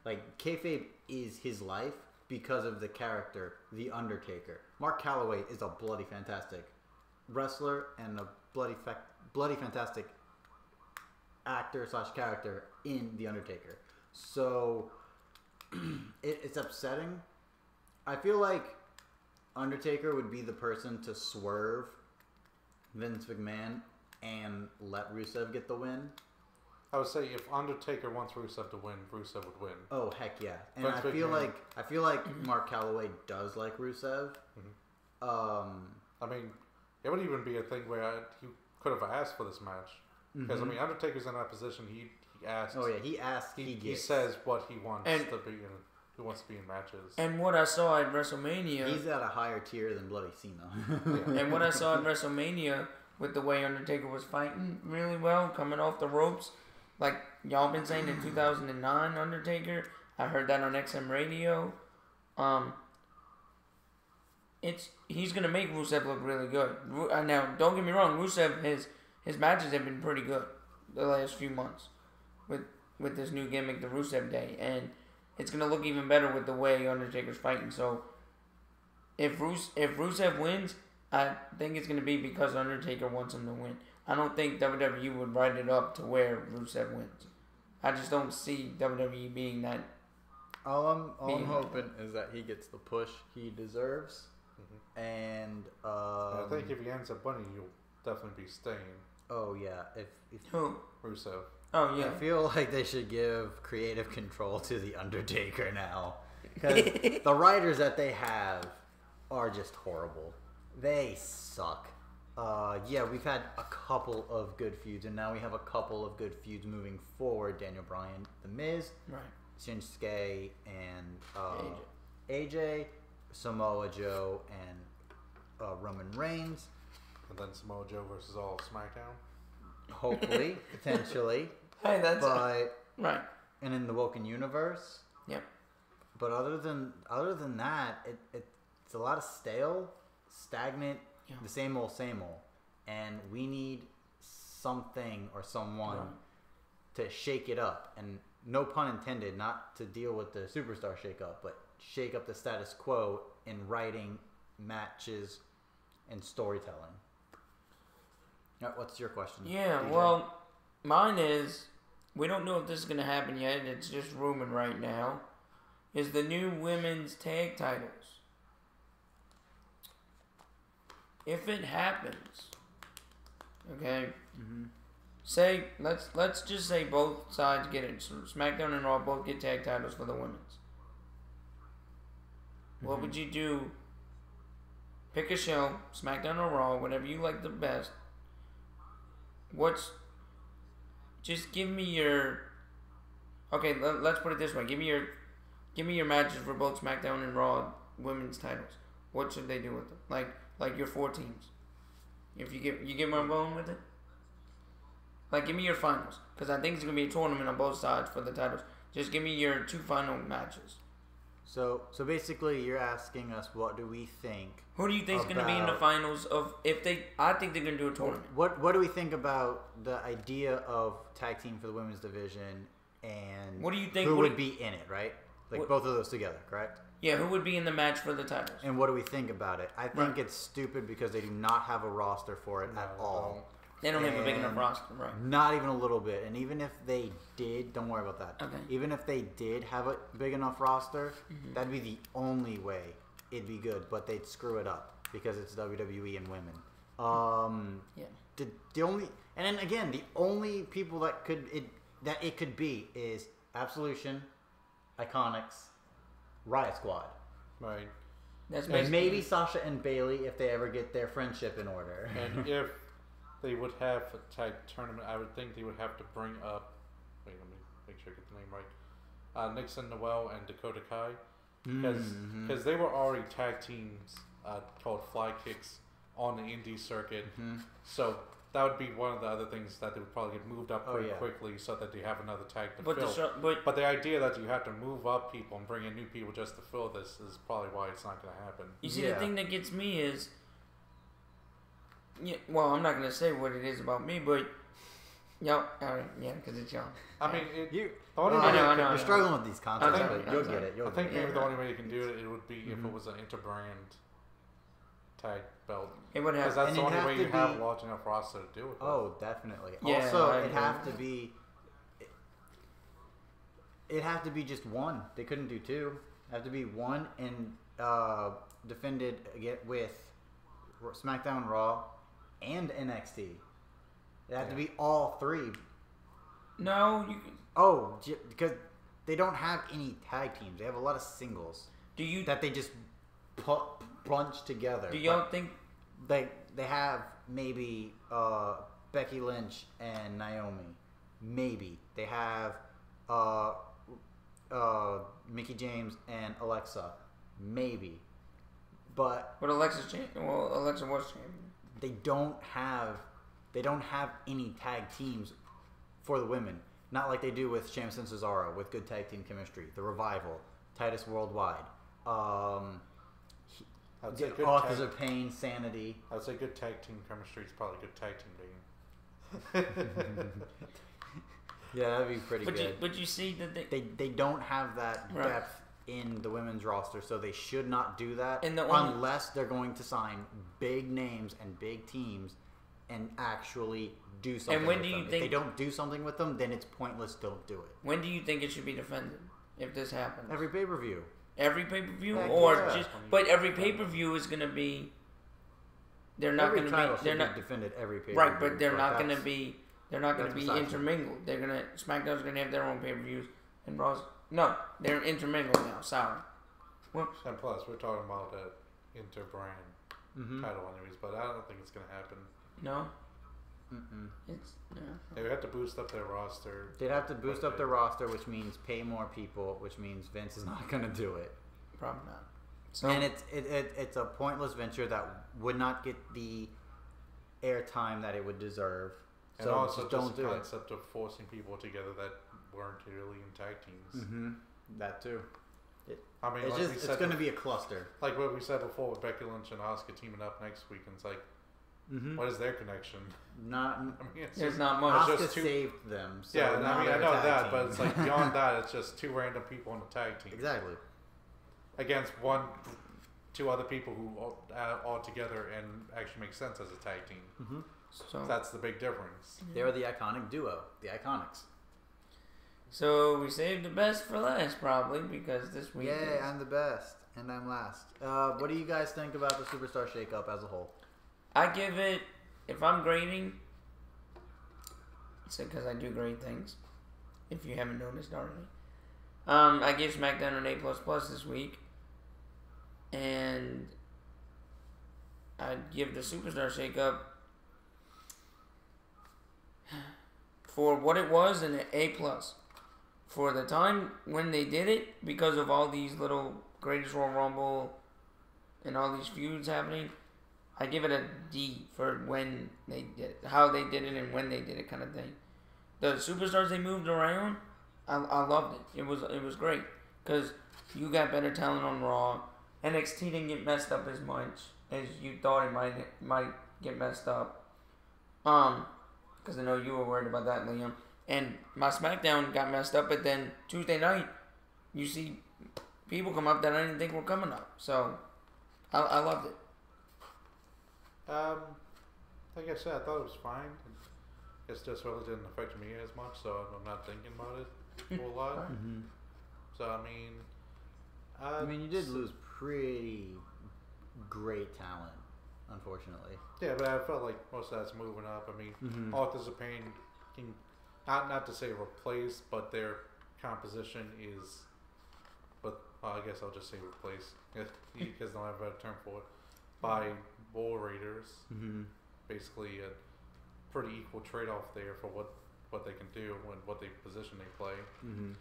Like kayfabe is his life. Because of the character, The Undertaker. Mark Calloway is a bloody fantastic wrestler and a bloody fantastic actor / character in The Undertaker. So it's upsetting. I feel like Undertaker would be the person to swerve Vince McMahon and let Rusev get the win. I would say if Undertaker wants Rusev to win, Rusev would win. Oh heck yeah! And I feel like Mark Calloway does like Rusev. I mean, it would even be a thing where he could have asked for this match because I mean, Undertaker's in that position. He asks. Oh yeah, he asks. He says what he wants to be in. He wants to be in matches. And what I saw at WrestleMania, he's at a higher tier than Bloody Cena. And what I saw at WrestleMania with the way Undertaker was fighting really well, coming off the ropes. Like y'all been saying in 2009 Undertaker, I heard that on XM radio. He's gonna make Rusev look really good. Now don't get me wrong, Rusev his matches have been pretty good the last few months with this new gimmick, the Rusev Day, and it's gonna look even better with the way Undertaker's fighting. So if Rusev wins, I think it's gonna be because Undertaker wants him to win. I don't think WWE would write it up to where Rusev wins. I just don't see WWE being that. All I'm hoping is that he gets the push he deserves, and I think if he ends up winning, you'll definitely be staying. Oh yeah, if Who? Rusev. Oh yeah. I feel like they should give creative control to the Undertaker now, because the writers that they have are just horrible. They suck. Yeah, we've had a couple of good feuds, and now we have a couple of good feuds moving forward. Daniel Bryan, The Miz, Right. Shinsuke, and AJ, Samoa Joe, and Roman Reigns. And then Samoa Joe versus all of SmackDown. Hopefully, potentially. Hey, that's right. And in the Woken universe. Yep. But other than that, it's a lot of stagnant. Yeah. The same old, and we need something or someone to shake it up. And no pun intended, not to deal with the superstar shake up, but shake up the status quo in writing, matches, and storytelling. What's your question? Yeah, DJ? well, mine is, we don't know if this is going to happen yet, it's just rumored right now, is the new women's tag titles. If it happens, okay, say, let's just say both sides get it. So SmackDown and Raw both get tag titles for the women's. What would you do? Pick a show, SmackDown or Raw, whatever you like the best. Just give me your. Okay, let's put it this way. Give me your matches for both SmackDown and Raw women's titles. What should they do with them? Like your 4 teams. If you get where I'm going with it. Like, give me your finals, because I think it's gonna be a tournament on both sides for the titles. Just give me your 2 final matches. So basically, you're asking us, what do we think? Who do you think is going to be in the finals of if they? I think they're going to do a tournament. What do we think about the idea of tag team for the women's division, and what do you think? Who would be in it, right? Like both of those together, correct? Yeah, who would be in the match for the titles? And what do we think about it? I think it's stupid because they do not have a roster for it at all. They don't have a big enough roster, right? Not even a little bit. And even if they did, don't worry about that. Okay. Even if they did have a big enough roster, that'd be the only way it'd be good. But they'd screw it up because it's WWE and women. Yeah. The only, and then again, the only people that it could be is Absolution, Iconics, Riot Squad. Right. And maybe Sasha and Bailey if they ever get their friendship in order. And if they would have a tag tournament, I would think they would have to bring up. Wait, let me make sure I get the name right. Nixon Noel and Dakota Kai, because they were already tag teams called Fly Kicks on the indie circuit. So that would be one of the other things that they would probably get moved up pretty quickly, so that they have another tag to fill. But the idea that you have to move up people and bring in new people just to fill this is probably why it's not going to happen. You see, the thing that gets me is. Yeah, well, I'm not gonna say what it is about me, but yeah, because it's y'all. I mean, you're struggling with these concepts, but you'll get it. I think maybe the only way you can do it would be if it was an interbrand tag belt. It would have, because that's the only way you have a large enough roster to do it. Oh, definitely. Yeah, also, it'd have to be. It'd have to be just one. They couldn't do 2. It'd have to be one and defended with SmackDown, Raw, and NXT. It have to be all 3. No, you can. Oh, because they don't have any tag teams. They have a lot of singles. That they just bunch together? Do y'all think they have maybe Becky Lynch and Naomi? Maybe they have Mickie James and Alexa? Maybe, but Alexa's champion. Well, Alexa was champion. They don't have any tag teams for the women. Not like they do with Sheamus and Cesaro with good tag team chemistry. The Revival, Titus Worldwide, Authors of Pain, Sanity. I would say good tag team chemistry is probably good tag team name. Yeah, that'd be pretty good. But you see that they don't have that depth in the women's roster, so they should not do that unless they're going to sign big names and big teams and actually do something. And when do you think if they don't do something with them, then it's pointless. Don't do it. When do you think it should be defended if this happens? Every pay-per-view. Every pay-per-view, but every pay-per-view is going to be. They're not going to be. They're not defended every pay-per-view. Right, but they're not going to be. They're not going to be intermingled. They're going to SmackDown's going to have their own pay-per-views, and Raw's. No, they're intermingled now. Sorry. Whoops. And plus, we're talking about the interbrand title, anyways. But I don't think it's going to happen. No. They would have to boost up their roster. They'd have to boost up their roster, which means pay more people, which means Vince is not going to do it. Probably not. So, and it's a pointless venture that would not get the airtime that it would deserve. And so also just don't do the concept of forcing people together that weren't really in tag teams. That too. I mean, it's going to be a cluster. Like what we said before with Becky Lynch and Asuka teaming up next week, and it's like, what is their connection? There's not much. Asuka saved them. So I know that, but it's like beyond that, it's just 2 random people on the tag team. Exactly. against two other people who all together and actually make sense as a tag team. Mm-hmm. So that's the big difference. They're the iconic duo, the Iconics. So we saved the best for last, probably, because this week. Yay, I'm the best, and I'm last. What do you guys think about the Superstar Shakeup as a whole? I give it, if I'm grading, it's because I do grade things, if you haven't noticed already. I gave SmackDown an A++ this week, and I'd give the Superstar Shakeup, for what it was, an A+. For the time when they did it, because of all these little Greatest Royal Rumble and all these feuds happening, I give it a D for when they did it, how they did it and when they did it, kind of thing. The superstars they moved around, I loved it. It was great because you got better talent on Raw. NXT didn't get messed up as much as you thought it might get messed up. Because I know you were worried about that, Liam. And my SmackDown got messed up, but then Tuesday night, you see people come up that I didn't think were coming up. So, I loved it. Like I said, I thought it was fine. It just really didn't affect me as much, so I'm not thinking about it a whole lot. Mm-hmm. So, I mean, you did lose pretty great talent, unfortunately. Yeah, but I felt like most of that's moving up. I mean, Authors of Pain can, not to say replace, but their composition is, but I guess I'll just say replace, because I don't have a better term for it, by Bull Raiders. Mm-hmm. Basically a pretty equal trade-off there for what they can do and what they position they play. Mm-hmm.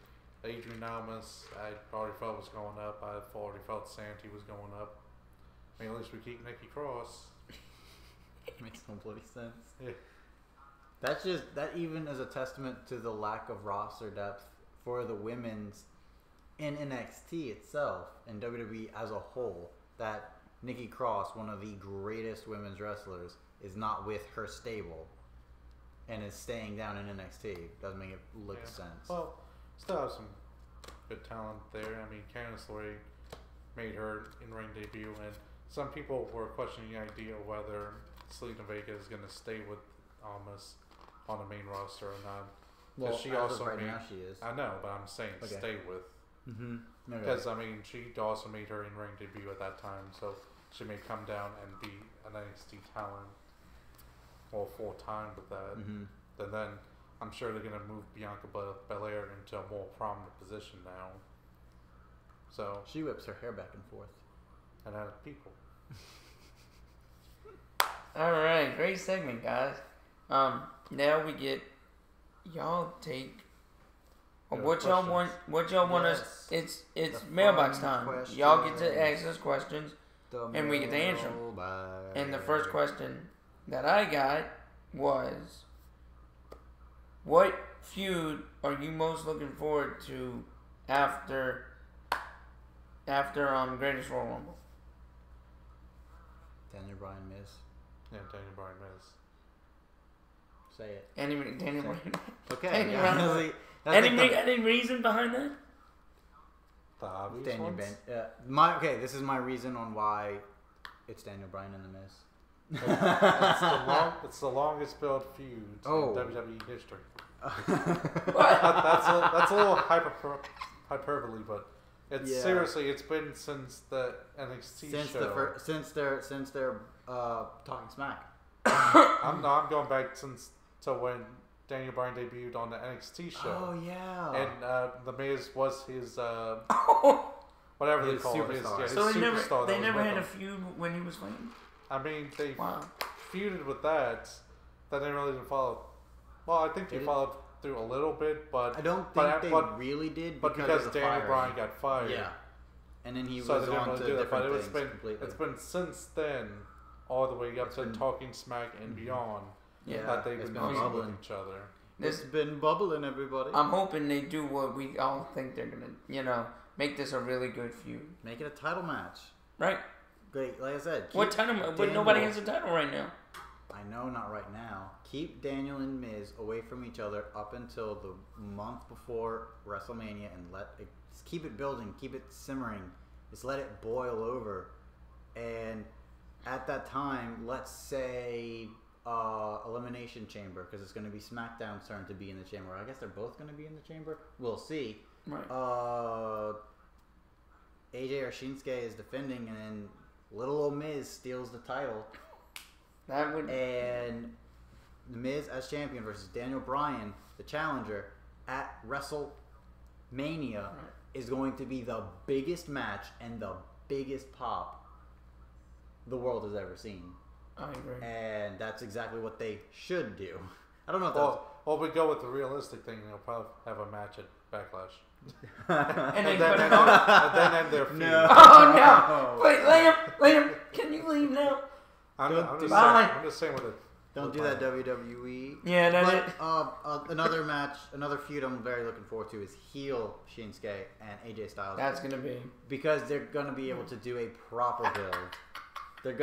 Adrian Almas, I already felt was going up. I already felt Santy was going up. I mean, at least we keep Nikki Cross. Makes no bloody sense. Yeah. That even is a testament to the lack of roster depth for the women's in NXT itself and WWE as a whole. That Nikki Cross, one of the greatest women's wrestlers, is not with her stable and is staying down in NXT. Doesn't make it look sense. Well, still have some good talent there. I mean, Candice LeRae made her in-ring debut, and some people were questioning the idea of whether Selena Vega is going to stay with Almas on the main roster or not. Well, she as also of right made, now she is. I know, but I'm saying Okay. stay with. Mm-hmm. Because, I mean, she also made her in-ring debut at that time, so she may come down and be an NXT talent or full-time with that. Mm-hmm. And then I'm sure they're going to move Bianca Belair into a more prominent position now. So She whips her hair back and forth. and other people. All right, great segment, guys. Now we get y'all take. What y'all want? What y'all want us? It's The mailbox fun time. Y'all get to questions. ask us questions, The and we get to answer 'em. mailbag. and the first question that I got was, "What feud are you most looking forward to after Greatest Royal Rumble?" Daniel Bryan Miz. Yeah, Daniel Bryan Miz. Say it. Daniel Bryan. Okay. Daniel yeah, Bryan. that's Any reason behind that? The obvious Daniel ones? Okay, this is my reason on why it's Daniel Bryan and The Miz. It's the longest built feud Oh. in WWE history. What? That's a little hyperbole, but it's Yeah. seriously, it's been since the NXT show. since they're talking smack. I'm going back to when Daniel Bryan debuted on the NXT show. Oh yeah. And The Miz was his whatever they His call it. superstar. His So superstar they that was never with had a him. feud when he was fighting. I mean, they Wow. feuded with that. That they really didn't follow. Well, I think they They followed through a little bit, but I don't but- think but- they really did but because because of the Daniel firing. Bryan got fired. Yeah. And then he So was they didn't on really to do that, different but things completely. it's been since then all the way up It's to been- Talking Smack and beyond yeah, that they've it's been been feuding with bubbling. each other. It's been bubbling, everybody. I'm hoping they do what we all think they're gonna, make this a really good feud. Make it a title match. Right? Great, like I said. What keep title? But Daniel- nobody has a title right now. I know, not right now. Keep Daniel and Miz away from each other up until the month before WrestleMania, and just keep it building, keep it simmering, Just let it boil over. And at that time, let's say Elimination Chamber, because it's going to be SmackDown's turn to be in the chamber. I guess they're both going to be in the chamber. We'll see. Right. AJ or Shinsuke is defending, and then little old Miz steals the title. That would. And the Miz as champion versus Daniel Bryan, the challenger, at WrestleMania is going to be the biggest match and the biggest pop the world has ever seen. I agree. And that's exactly what they should do. I don't know if that's... Well, we go with the realistic thing. They'll probably have a match at Backlash. and then put it on. And then end their feud. No. Oh, no. Wait, Liam, can you leave now? I'm just saying with it. Don't do that, WWE. Yeah, that's it. Another match, another feud I'm very looking forward to is heel Shinsuke and AJ Styles. That's going to be... Because they're going to be able to do a proper build. They're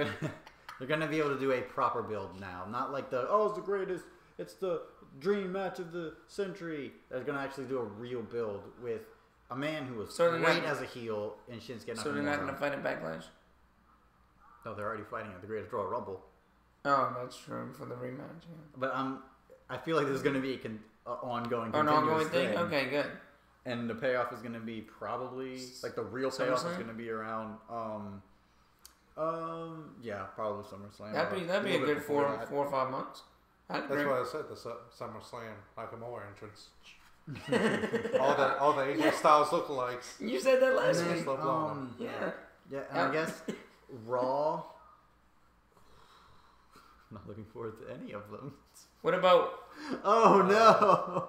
gonna be able to do a proper build now. Not like it's the greatest, it's the dream match of the century. They're going to actually do a real build with a man who was great as a heel in Shinsuke Nakamura. So they're not going to fight at Backlash? No, they're already fighting at the Greatest Royal Rumble. Oh, that's true, for the rematch, yeah. But I feel like this is going to be an ongoing, an ongoing thing? Okay, good. And the payoff is going to be probably, like the real payoff is going to be around, yeah, probably SummerSlam. That'd be a good 4 or 5 months. That's why I said the SummerSlam Nakamura entrance. all the AJ Styles lookalikes. You said that last week. Yeah, and I guess Raw. I'm not looking forward to any of them. What about? Oh no!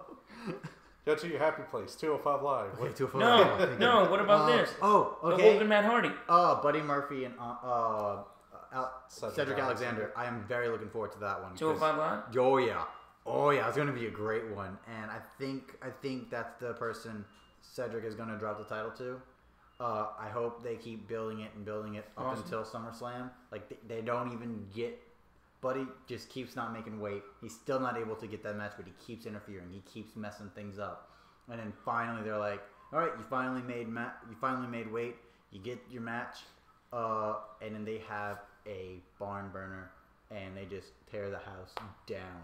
Go to your happy place, 205 Live. Okay, 205 Live. No. What about this? Oh, okay. The Hogan Matt Hardy. Buddy Murphy and Cedric Alexander. I am very looking forward to that one. 205 Live. Oh yeah, it's gonna be a great one. And I think that's the person Cedric is gonna drop the title to. I hope they keep building it up until SummerSlam. Like they don't even get. Buddy just keeps not making weight. He's still not able to get that match, but he keeps interfering. He keeps messing things up. And then finally, they're like, "All right, you finally made weight. You get your match." And then they have a barn burner, and they just tear the house down,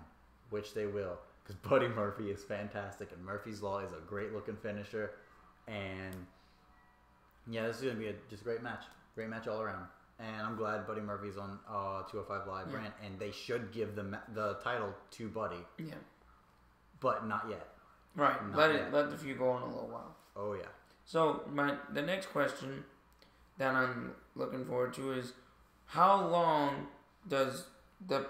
which they will, because Buddy Murphy is fantastic, and Murphy's Law is a great looking finisher. And yeah, this is gonna be just a great match all around. And I'm glad Buddy Murphy's on 205 Live brand, and they should give the title to Buddy. Yeah. But not yet. Right. Let the feud go on a little while. Oh yeah. So the next question that I'm looking forward to is how long does the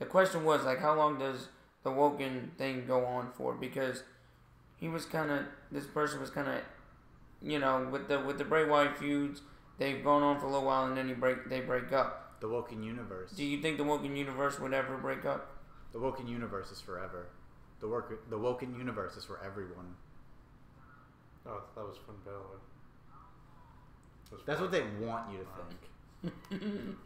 question was like how long does the Woken thing go on for? Because this person was kind of. You know, with the Bray Wyatt feuds, they've gone on for a little while, and then they break up. The Woken Universe. Do you think the Woken Universe would ever break up? The Woken Universe is forever. The Woken Universe is for everyone. Oh, that was Finn Balor. That's what they want you to think.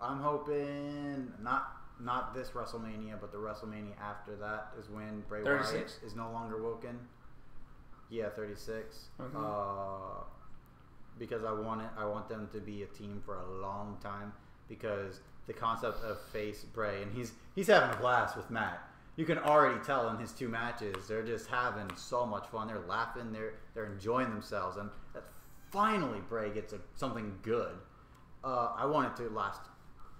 I'm hoping not this WrestleMania, but the WrestleMania after that is when Bray 36? Wyatt is no longer Woken. Yeah, 36. Okay. Because I want them to be a team for a long time. Because the concept of face Bray, and he's having a blast with Matt. You can already tell in his 2 matches, they're just having so much fun. They're laughing, they're enjoying themselves, and that finally Bray gets something good. I want it to last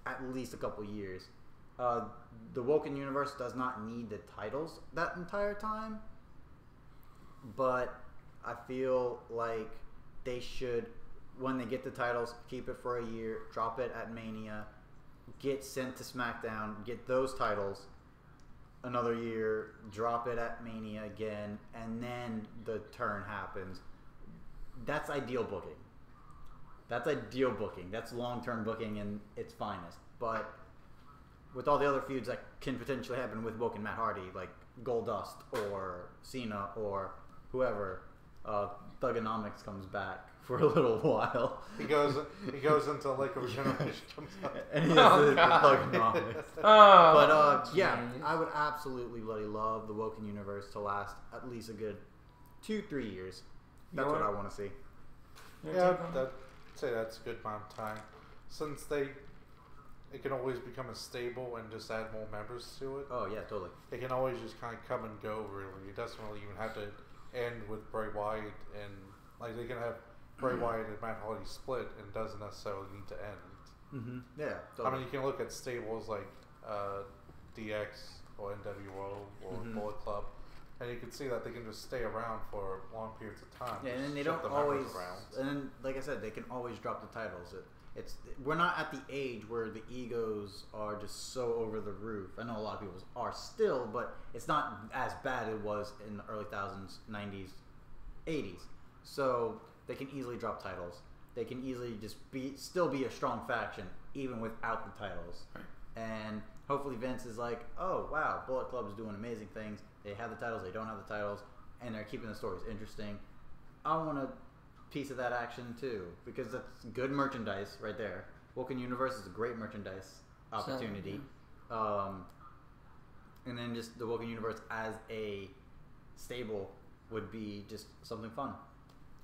at least a couple years. The Woken Universe does not need the titles that entire time, but I feel like they should, when they get the titles, keep it for a year, drop it at Mania, get sent to SmackDown, get those titles another year, drop it at Mania again, and then the turn happens. That's ideal booking. That's long-term booking in its finest. But with all the other feuds that can potentially happen with Woken Matt Hardy, like Goldust or Cena or whoever, Thugonomics comes back for a little while. He goes into Lake of Regeneration, comes out. And he has the Thuganomics. But yeah, I would absolutely bloody love the Woken universe to last at least a good 2-3 years. That's what I want to see. Yeah, I'd say that's a good amount of time. Since it can always become a stable and just add more members to it. Oh yeah, totally. It can always just kind of come and go. Really, it doesn't really even have to end with Bray Wyatt, and like they can have Bray Wyatt and Matt Hardy split, and it doesn't necessarily need to end. Yeah, totally. I mean, you can look at stables like DX or NWO or Bullet Club, and you can see that they can just stay around for long periods of time. Yeah, and then they don't always. And then, like I said, they can always drop the titles. We're not at the age where the egos are just so over the roof. I know a lot of people are still, but it's not as bad as it was in the early 2000s, 90s, 80s. So they can easily drop titles. They can easily just still be a strong faction even without the titles. Right. And hopefully Vince is like, oh wow, Bullet Club is doing amazing things. They have the titles, they don't have the titles, and they're keeping the stories interesting. I want a piece of that action too, because that's good merchandise right there. Woken Universe is a great merchandise opportunity. And then just the Woken Universe as a stable would be just something fun.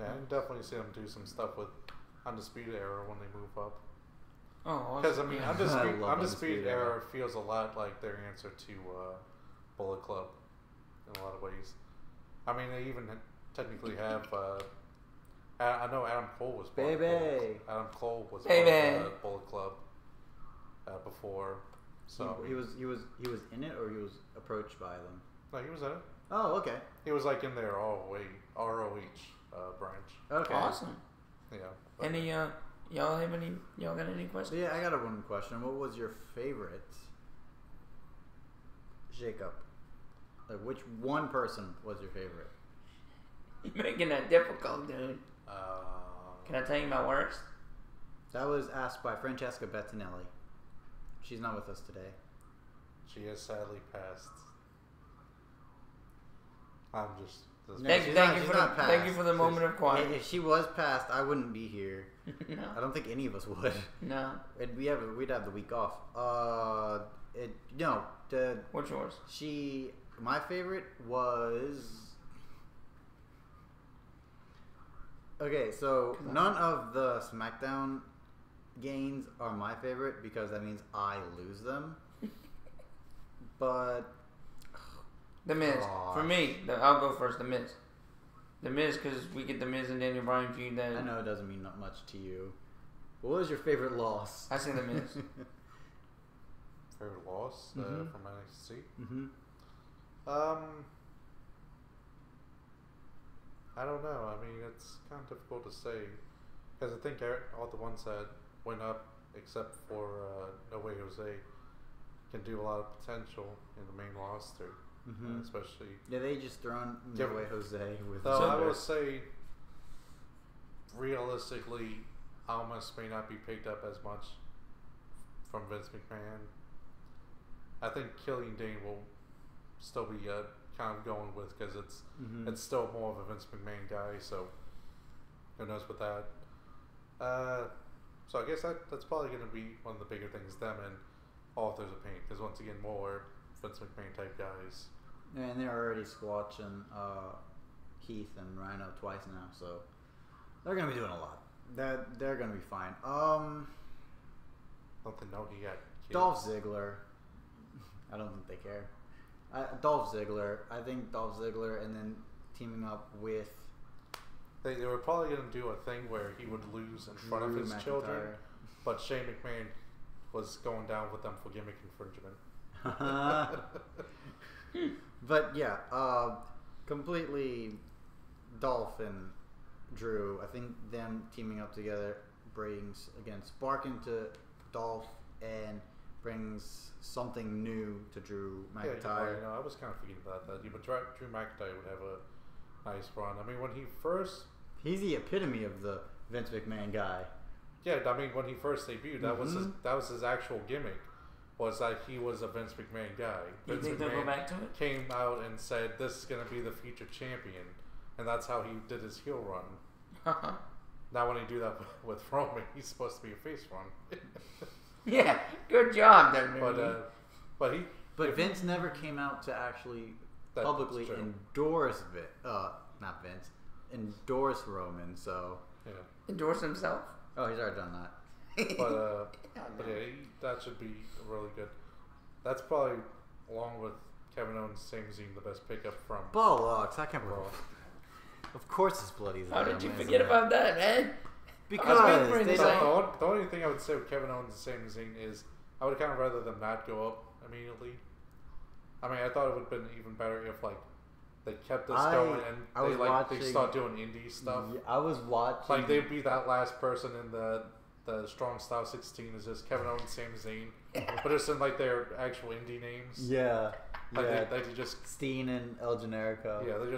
Yeah, I can definitely see them do some stuff with Undisputed Era when they move up. Oh, because I mean, I Undisputed Era feels a lot like their answer to Bullet Club in a lot of ways. I mean, they even technically have. I know Adam Cole was part of Adam Cole was part of Bullet Club before. So he was in it, or he was approached by them. No, he was in it. Oh, okay. He was like in their ROH branch. Okay, awesome. Yeah. Any y'all got any questions? Yeah, I got one question. What was your favorite Jacob? Like, which one person was your favorite? You're making that difficult, dude. Can I tell you my worst? That was asked by Francesca Bettinelli. She's not with us today. She has sadly passed. I'm just. Thank you for the moment of quiet. If she was passed, I wouldn't be here. No. I don't think any of us would. No. We'd have the week off. What's yours? My favorite was. Okay, so none of the SmackDown gains are my favorite because that means I lose them. But The Miz. For me, I'll go first. The Miz. The Miz, because we get the Miz and Daniel Bryan feud. That I know it doesn't mean not much to you. What was your favorite loss? I say the Miz. Favorite loss from NXT? Mm-hmm. I don't know. I mean, it's kind of difficult to say because I think all the ones that went up, except for No Way Jose, can do a lot of potential in the main roster, especially. Yeah, they just thrown No Way Jose with. Though I will say, realistically, Almas may not be picked up as much from Vince McMahon. I think Killian Dane will still be kind of going with because it's still more of a Vince McMahon guy. So who knows with that? So I guess that's probably going to be one of the bigger things. Them and Authors of Pain, because once again, more Vince McMahon type guys. Yeah, and they're already squatching Heath and Rhino twice now, so they're going to be doing a lot. They're going to be fine. Don't they know he got kids? Dolph Ziggler. I don't think they care. Dolph Ziggler. I think Dolph Ziggler, and then teaming up with. They were probably going to do a thing where he would lose in front of his children, but Shane McMahon was going down with them for gimmick infringement. But yeah, completely Dolph and Drew. I think them teaming up together brings, again, spark into Dolph and brings something new to Drew McIntyre. Yeah, I was kind of thinking about that. But Drew McIntyre would have a nice run. I mean, when he first... He's the epitome of the Vince McMahon guy. Yeah, I mean, when he first debuted, that was his actual gimmick, was that he was a Vince McMahon guy. You think they'll go back to it? Came out and said, this is going to be the future champion. And that's how he did his heel run. Now when you do that with Roman, he's supposed to be a face one. Yeah, good job there, But Vince never came out to actually publicly endorse not Vince, endorse Roman. So endorse himself. Oh, he's already done that. But that should be really good. That's probably, along with Kevin Owens, Sami Zayn, the best pickup from Bollocks! I can't believe. Of course, it's bloody. How did you forget about that, man? Because the only thing I would say with Kevin Owens and Sami Zayn is I would kind of rather them not go up immediately. I mean, I thought it would have been even better if they kept this going and they start doing indie stuff. Yeah, I was watching. Like they'd be that last person in the Strong Style 16 is just Kevin Owens, Sami Zayn, but it's in their actual indie names. Yeah, they just Steen and El Generico. Yeah, they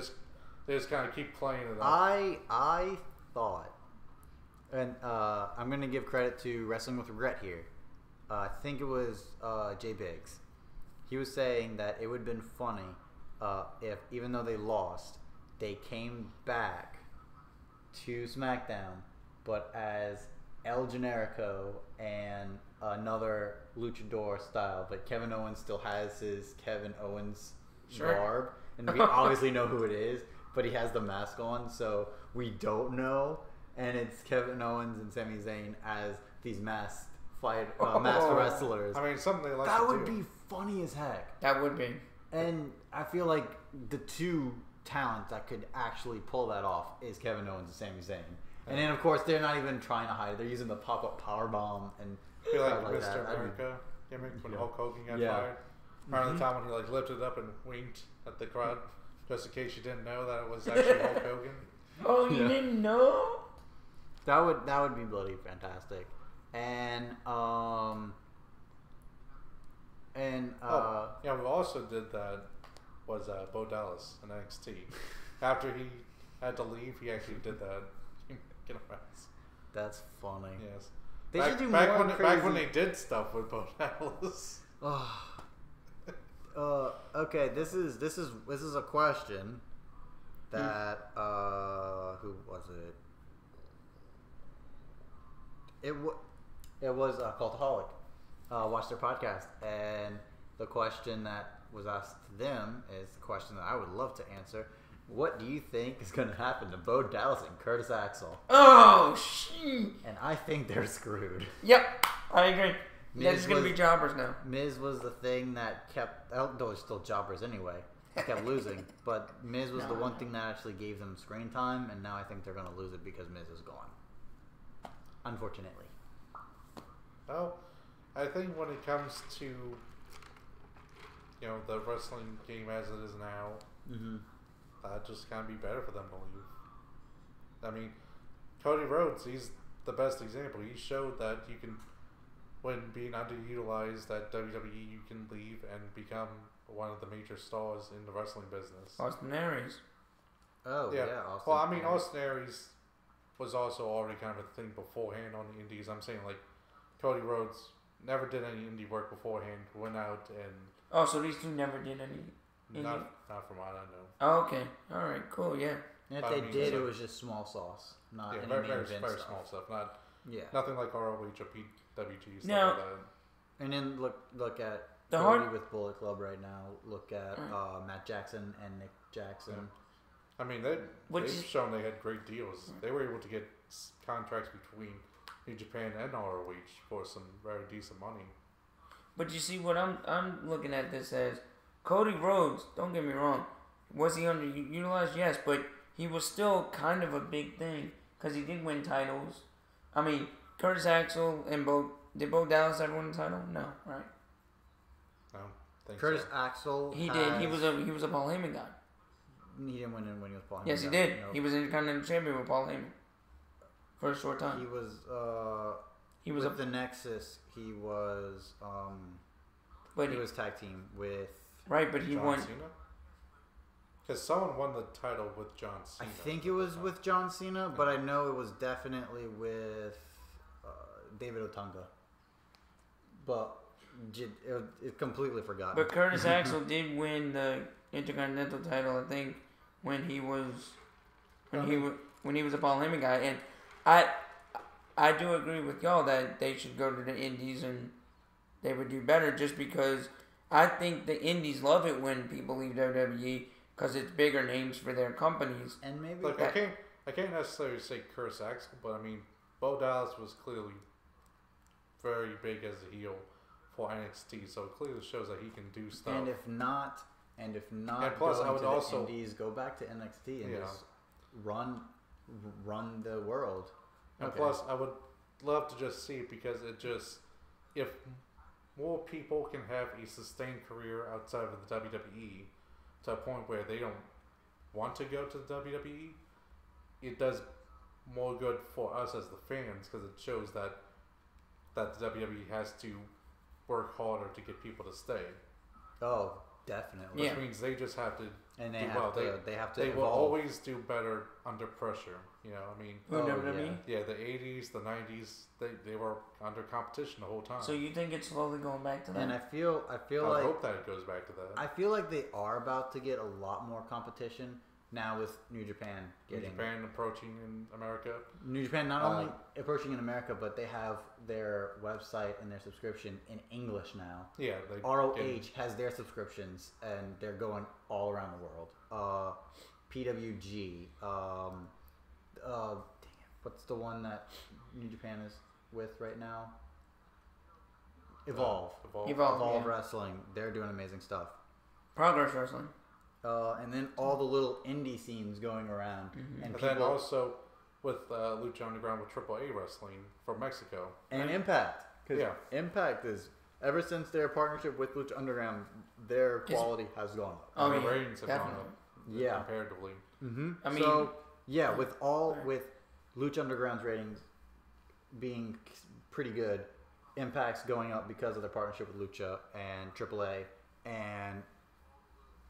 just kind of keep playing it up. I thought, and I'm gonna give credit to Wrestling with Regret here. I think it was Jay Biggs. He was saying that it would have been funny if, even though they lost, they came back to SmackDown, but as El Generico and another luchador style, but Kevin Owens still has his Kevin Owens garb, and we obviously know who it is, but he has the mask on, so we don't know, and it's Kevin Owens and Sami Zayn as these masked wrestlers. I mean, something they like that to would do. be funny as heck. That would be. And I feel like the two talents that could actually pull that off is Kevin Owens and Sami Zayn. And then, of course, they're not even trying to hide it. They're using the pop-up powerbomb and I feel like Mr. America gimmick when Hulk Hogan got fired. Around the time when he lifted up and winked at the crowd, just in case you didn't know that it was actually Hulk Hogan. Oh, you didn't know? That would be bloody fantastic. And we also did that was Bo Dallas in NXT. After he had to leave, he actually did that. Get a mess. That's funny. Yes. They should do more crazy. Back when they did stuff with Bo Dallas. Okay, this is a question that who was it? It was Cultaholic. Watched their podcast, and the question that was asked to them is the question that I would love to answer. What do you think is going to happen to Bo Dallas and Curtis Axel? Oh, shit. And I think they're screwed. Yep, I agree. They're going to be jobbers now. Miz was the thing that kept... though they're still jobbers anyway. Kept losing. But Miz was the one thing that actually gave them screen time, and now I think they're going to lose it because Miz is gone. Unfortunately. Well, I think when it comes to the wrestling game as it is now, that just can't be better for them to leave. I mean, Cody Rhodes, he's the best example. He showed that you can, when being underutilized at WWE, you can leave and become one of the major stars in the wrestling business. Austin Aries. Oh, yeah. Well, I mean, Austin Aries was also already kind of a thing beforehand on the indies. I'm saying, Cody Rhodes never did any indie work beforehand, went out and... Oh, so these two never did any indie? Not from what I know. Oh, okay. All right, cool, yeah. And if they did, it was just small sauce. Not any very stuff. small stuff. Nothing like ROH or PWG, stuff like that. And then look at Cody with Bullet Club right now. Look at Matt Jackson and Nick Jackson. Yeah. I mean, they've shown they had great deals. They were able to get contracts between New Japan and ROH for some very decent money. But you see, what I'm looking at this as, Cody Rhodes, don't get me wrong, was he underutilized? Yes, but he was still kind of a big thing because he did win titles. I mean, Curtis Axel and did Bo Dallas ever win the title? No, right? No, Curtis Axel. He did. He was a Paul Heyman guy. He didn't win when he was Paul Heyman. Yes, he did. No. He was Intercontinental Champion with Paul Heyman for a short time. He was with the Nexus. He was he was tag team with but he John won. Cena? Because someone won the title with John Cena. I think it was with John Cena, but I know it was definitely with David Otunga. But it completely forgotten. But Curtis Axel did win the Intercontinental title, I think, when he was a Paul Heyman guy. And I do agree with y'all that they should go to the indies and they would do better just because I think the indies love it when people leave WWE because it's bigger names for their companies. And maybe Look, I can't necessarily say curse Axel, but I mean, Bo Dallas was clearly very big as a heel for NXT, so it clearly shows that he can do stuff. And if not, and plus, go I would to also the indies, go back to NXT and just run the world. And plus, I would love to just see it because it just if more people can have a sustained career outside of the WWE to a point where they don't want to go to the WWE, it does more good for us as the fans because it shows that the WWE has to work harder to get people to stay. Oh, definitely. Which means they just have to and they do have well. to. They have to. They evolve. will always do better under pressure. You know, I mean, WWE? Yeah, the 80s, the 90s, they were under competition the whole time. So you think it's slowly going back to that? And I feel I like hope that it goes back to that. I feel like they are about to get a lot more competition now with New Japan getting New Japan approaching in America. New Japan not only approaching in America, but they have their website and their subscription in English now. Yeah, ROH has their subscriptions and they're going all around the world. PWG. Damn, what's the one that New Japan is with right now? Evolve Yeah. Wrestling. They're doing amazing stuff. Progress Wrestling. And then all the little indie scenes going around. Mm-hmm. And then also with Lucha Underground with AAA Wrestling from Mexico. And Impact. Because Impact is, ever since their partnership with Lucha Underground, their quality has gone up. Oh, the yeah, ratings have definitely. gone up comparatively. Mm-hmm. I mean, so, with Lucha Underground's ratings being pretty good, Impact's going up because of their partnership with Lucha and AAA and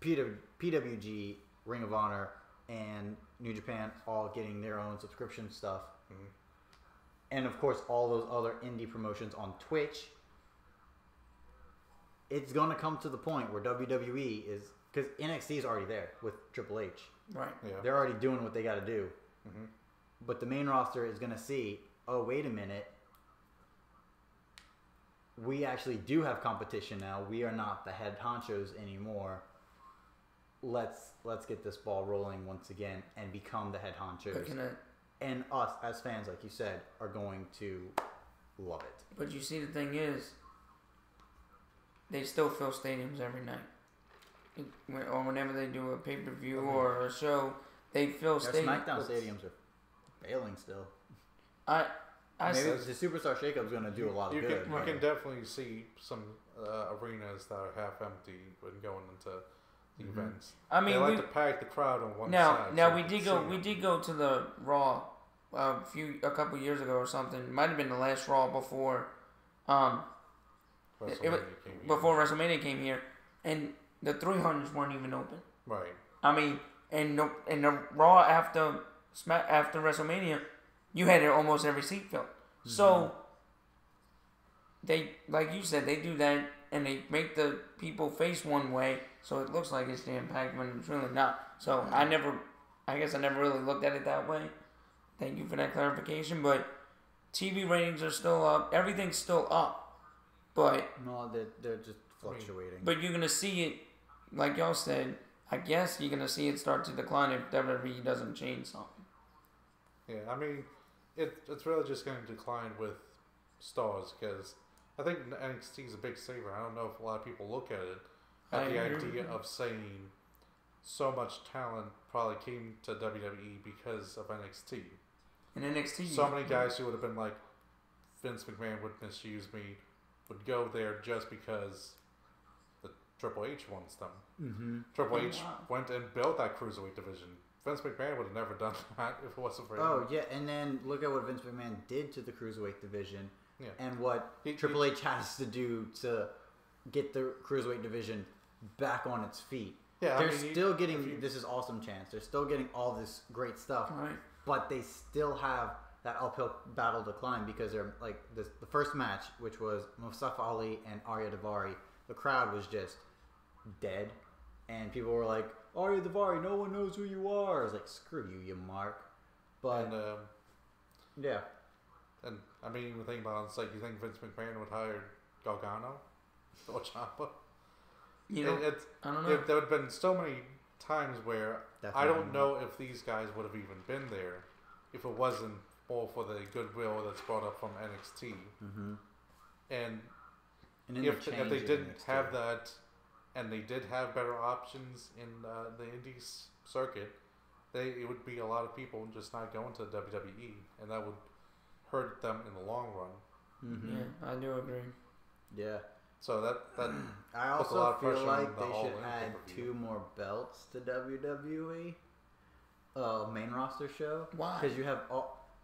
PWG, Ring of Honor, and New Japan all getting their own subscription stuff. Mm-hmm. And of course, all those other indie promotions on Twitch. It's going to come to the point where WWE is, because NXT is already there with Triple H. Right. Yeah. They're already doing what they got to do. Mm-hmm. But the main roster is going to see, oh, wait a minute. We actually do have competition now. We are not the head honchos anymore. Let's get this ball rolling once again and become the head honchos. And us, as fans, like you said, are going to love it. But you see, the thing is, they still fill stadiums every night. Or whenever they do a pay-per-view or a show, they fill stadiums. SmackDown stadiums are failing still. Maybe the Superstar Shakeup is going to do a lot of good. You can definitely see some arenas that are half empty when going into the events. I mean, they like to pack the crowd on one side. Now we did go to the Raw a couple years ago or something. It might have been the last Raw before WrestleMania came here, and the 300s weren't even open. Right. I mean, and the Raw after WrestleMania, you had almost every seat filled. Mm-hmm. So they, like you said, they do that and they make the people face one way, so it looks like it's jam packed when it's really not. So I guess I never really looked at it that way. Thank you for that clarification. But TV ratings are still up. Everything's still up, but no, they're just fluctuating. But you're gonna see it, like y'all said. I guess you're gonna see it start to decline if WWE doesn't change something. Yeah, I mean, it's really just going to decline with stars because I think NXT is a big saver. I don't know if a lot of people look at it. The idea of saying so much talent probably came to WWE because of NXT. And NXT, so many guys who would have been like, Vince McMahon would misuse me, would go there just because the Triple H wants them. Mm-hmm. Triple H went and built that cruiserweight division. Vince McMahon would have never done that if it wasn't for him. Oh, yeah, and then look at what Vince McMahon did to the cruiserweight division and what Triple H has to do to get the cruiserweight division back on its feet. Yeah, they're still getting this is awesome chance. They're still getting all this great stuff, right. But they still have that uphill battle to climb because they're like the first match, which was Mustafa Ali and Arya Daivari. The crowd was just dead, and people were like, Arya Daivari, no one knows who you are. I was like, screw you, you mark. But Yeah. And I mean, even think about it, it's like you think Vince McMahon would hire Gargano or Ciampa? You know, I don't know. There would have been so many times where I don't know if these guys would have even been there if it wasn't more for the goodwill that's brought up from NXT. Mm-hmm. And if they didn't have that, and they did have better options in the Indies circuit, it would be a lot of people just not going to WWE, and that would hurt them in the long run. Mm-hmm. Yeah, I do agree. Yeah. So that I also feel like they should add 2 more belts to WWE main roster show. Why? Because you have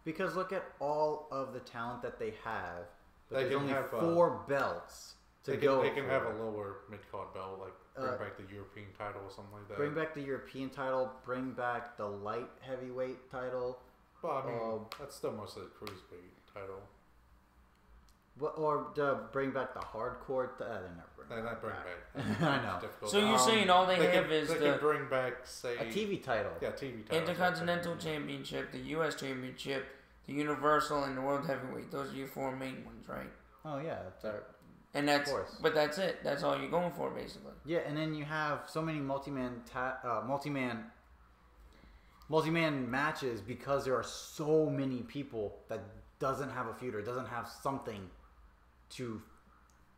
because look at all of the talent that they have. But there's only have 4 belts to go. They can have a lower mid-card belt, like bring back the European title or something like that. Bring back the European title. Bring back the light heavyweight title. Well, I mean, that's still mostly the cruiserweight title. Or bring back the hardcore. They're not bring back. I know. So you're saying all they have is they can bring back, say, a TV title. Yeah, TV title. Intercontinental Championship, the U.S. Championship, the Universal, and the World Heavyweight. Those are your 4 main ones, right? Oh yeah, and that's but that's it. That's all you're going for, basically. Yeah, and then you have so many multi-man matches because there are so many people that doesn't have a feud or doesn't have something to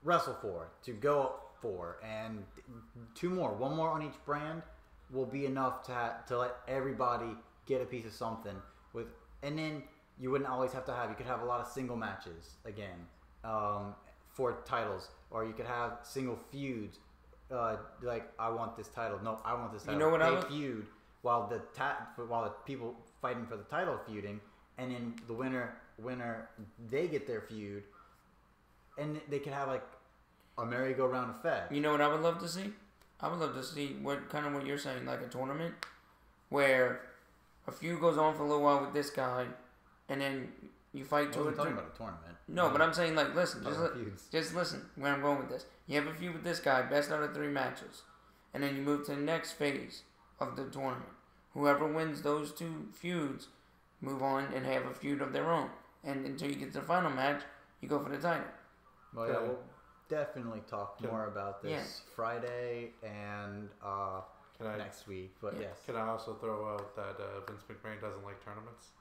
wrestle for, to go for, and 2 more, 1 more on each brand will be enough to let everybody get a piece of something and then you wouldn't always have to you could have a lot of single matches again for titles, or you could have single feuds like I want this title, no I want this title, you know what feud while the people fighting for the title feuding, and then the winner they get their feud, and they can have like a merry-go-round effect. You know what I would love to see? I would love to see what you're saying, like a tournament where a feud goes on for a little while with this guy, and then you fight 2 or 3. Talking about a tournament. No, but I'm saying like listen, just listen where I'm going with this. You have a feud with this guy, best out of 3 matches, and then you move to the next phase of the tournament. Whoever wins those 2 feuds move on and have a feud of their own, and until you get to the final match, you go for the title. Well, yeah, we'll definitely talk more about this Friday and next week. But yes. Can I also throw out that Vince McMahon doesn't like tournaments?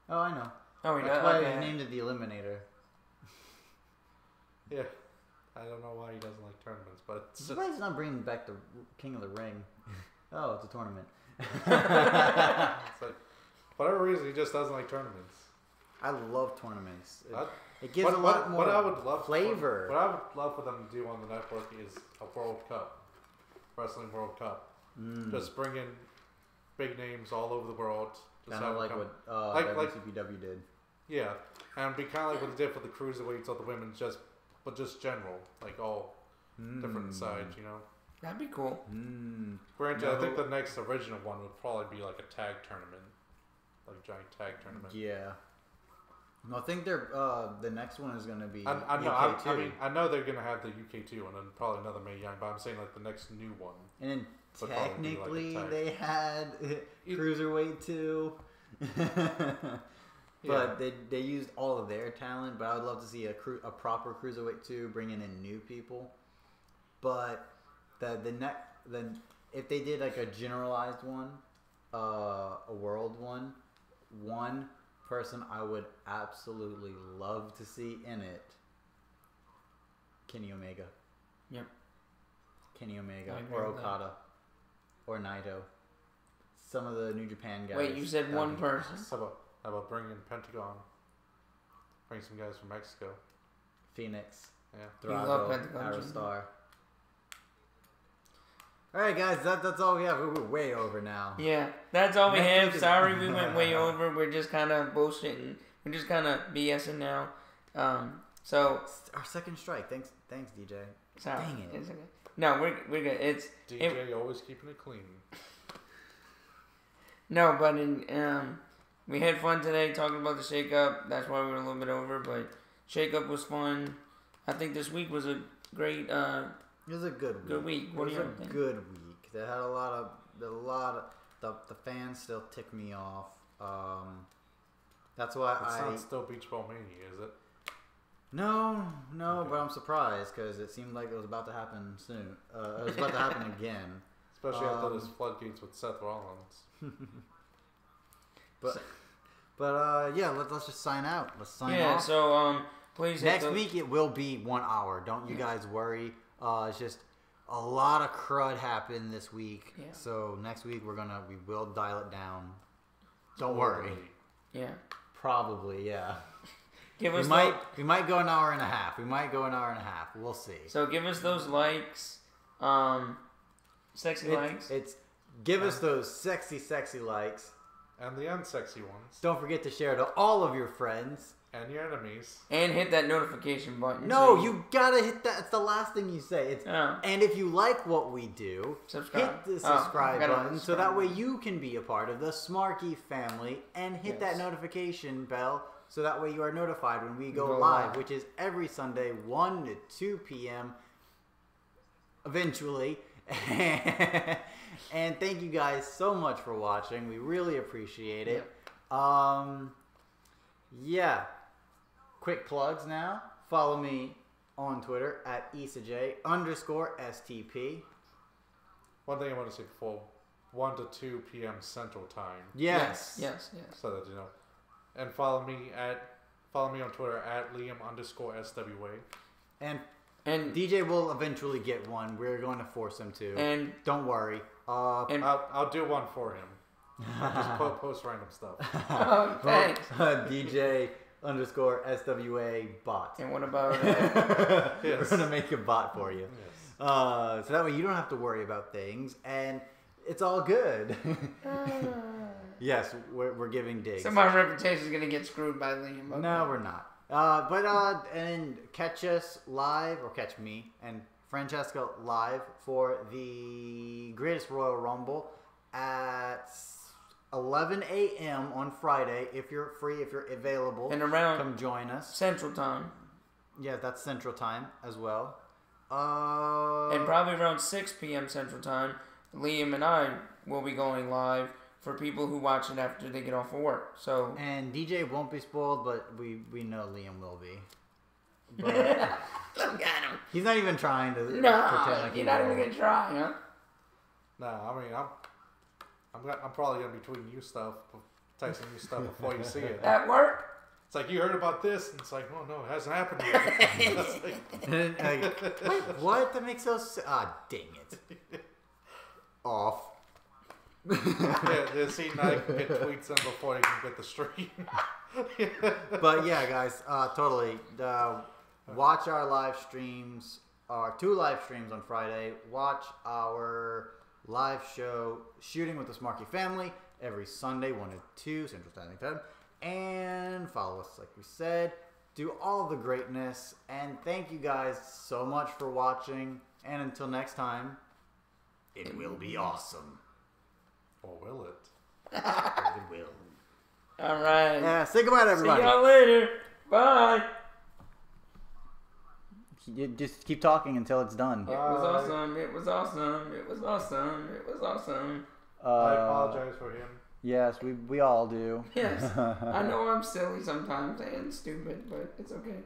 Oh, I know. Oh, that's why he named it the Eliminator. Yeah. I don't know why he doesn't like tournaments, but I'm surprised he's not bringing back the King of the Ring. Oh, it's a tournament. It's like, whatever reason, he just doesn't like tournaments. I love tournaments. It gives a lot more flavor. What I would love for them to do on the network is a World Cup. Wrestling World Cup. Just bring in big names all over the world. Kind of like what WCPW did. Yeah. And be kind of like what they did for the cruiserweights or the women's, but just general. Like all different sides, you know? That'd be cool. Granted, I think the next original one would probably be like a tag tournament. Like a giant tag tournament. Yeah. No, I think the next one is going to be I know, UK 2. I mean, I know they're going to have the UK 2 and then probably another Mae Young, but I'm saying like the next new one. And technically they had Cruiserweight 2. But they used all of their talent, but I would love to see a proper Cruiserweight 2 bringing in new people. But if they did like a generalized one, a world one person I would absolutely love to see in it, Kenny Omega. Yep. Kenny Omega or Okada or Naito. Some of the New Japan guys. Wait, you said one person. How about bringing Pentagon? Bring some guys from Mexico. Phoenix. Yeah. Drago, Aerostar. Alright guys, that's all we have. We're way over now. Yeah, that's all we have. Sorry we went way over. We're just kind of bullshitting. We're just kind of BSing now. So our second strike. Thanks DJ. Sorry. Dang it. It's okay. No, we're good. It's DJ always keeping it clean. No, but we had fun today talking about the shake-up. That's why we were a little bit over, but shake-up was fun. I think this week was a great it was a good week. What do you think? It was a good week. They had a lot of the fans still tick me off. That's why It's not still Beach Ball Mania, is it? No, but I'm surprised because it seemed like it was about to happen soon. It was about to happen again. Especially after those floodgates with Seth Rollins. But yeah, let's just sign out. Let's sign off. Yeah, so please. Next week it will be 1 hour. Don't you guys worry. It's just a lot of crud happened this week. Yeah. So next week we will dial it down. Don't worry. Yeah. Probably, yeah. Give us we might go an hour and a half. We'll see. So give us those likes. Sexy likes. Give us those sexy likes. And the unsexy ones. Don't forget to share to all of your friends. And your enemies. And hit that notification button. No, you gotta hit that. It's the last thing you say. Oh. And if you like what we do, subscribe. Hit the subscribe button so that way you can be a part of the Smarky family. And hit that notification bell so that way you are notified when we go live, which is every Sunday, 1 to 2 p.m. Eventually. And thank you guys so much for watching. We really appreciate it. Yeah. Quick plugs now. Follow me on Twitter at IsaJ_STP. One thing I want to say before, 1 to 2 p.m. Central Time. Yes. So that you know. And follow me on Twitter at Liam_SWA. And DJ will eventually get one. We're going to force him to. And don't worry. I'll do one for him. I'll just post random stuff. Oh, thanks. DJ_SWA bot. And what about? We're gonna make a bot for you. Yes. So that way you don't have to worry about things, and it's all good. Yes, we're giving digs. So my reputation is gonna get screwed by Liam. Okay. No, we're not. And catch us live, or catch me and Francesca live for the Greatest Royal Rumble at 11 a.m. on Friday. If you're free, if you're available, and around come join us. Central Time. Yeah, that's Central Time as well. And probably around 6 p.m. Central Time, Liam and I will be going live for people who watch it after they get off of work. So and DJ won't be spoiled, but we know Liam will be. Look at him. He's not even trying to pretend like you're not even gonna try, huh? No, I mean I'm probably gonna be tweeting you stuff, texting you stuff before you see it. At work. It's like, you heard about this, and it's like, oh no, it hasn't happened yet. Wait, what? That makes us dang it. Off. See, now you can get tweets in before you can get the stream. But yeah, guys, totally. Watch our live streams, our 2 live streams on Friday. Watch our live show, Shooting with the Smarky Family, every Sunday, 1 to 2 Central Standard Time. And follow us, like we said. Do all the greatness. And thank you guys so much for watching. And until next time, it will be awesome. Or will it? It will. All right. Yeah, say goodbye to everybody. See y'all later. Bye. You just keep talking until it's done. It was awesome. It was awesome. It was awesome. It was awesome. I apologize for him. Yes, we all do. Yes. I know I'm silly sometimes and stupid, but it's okay.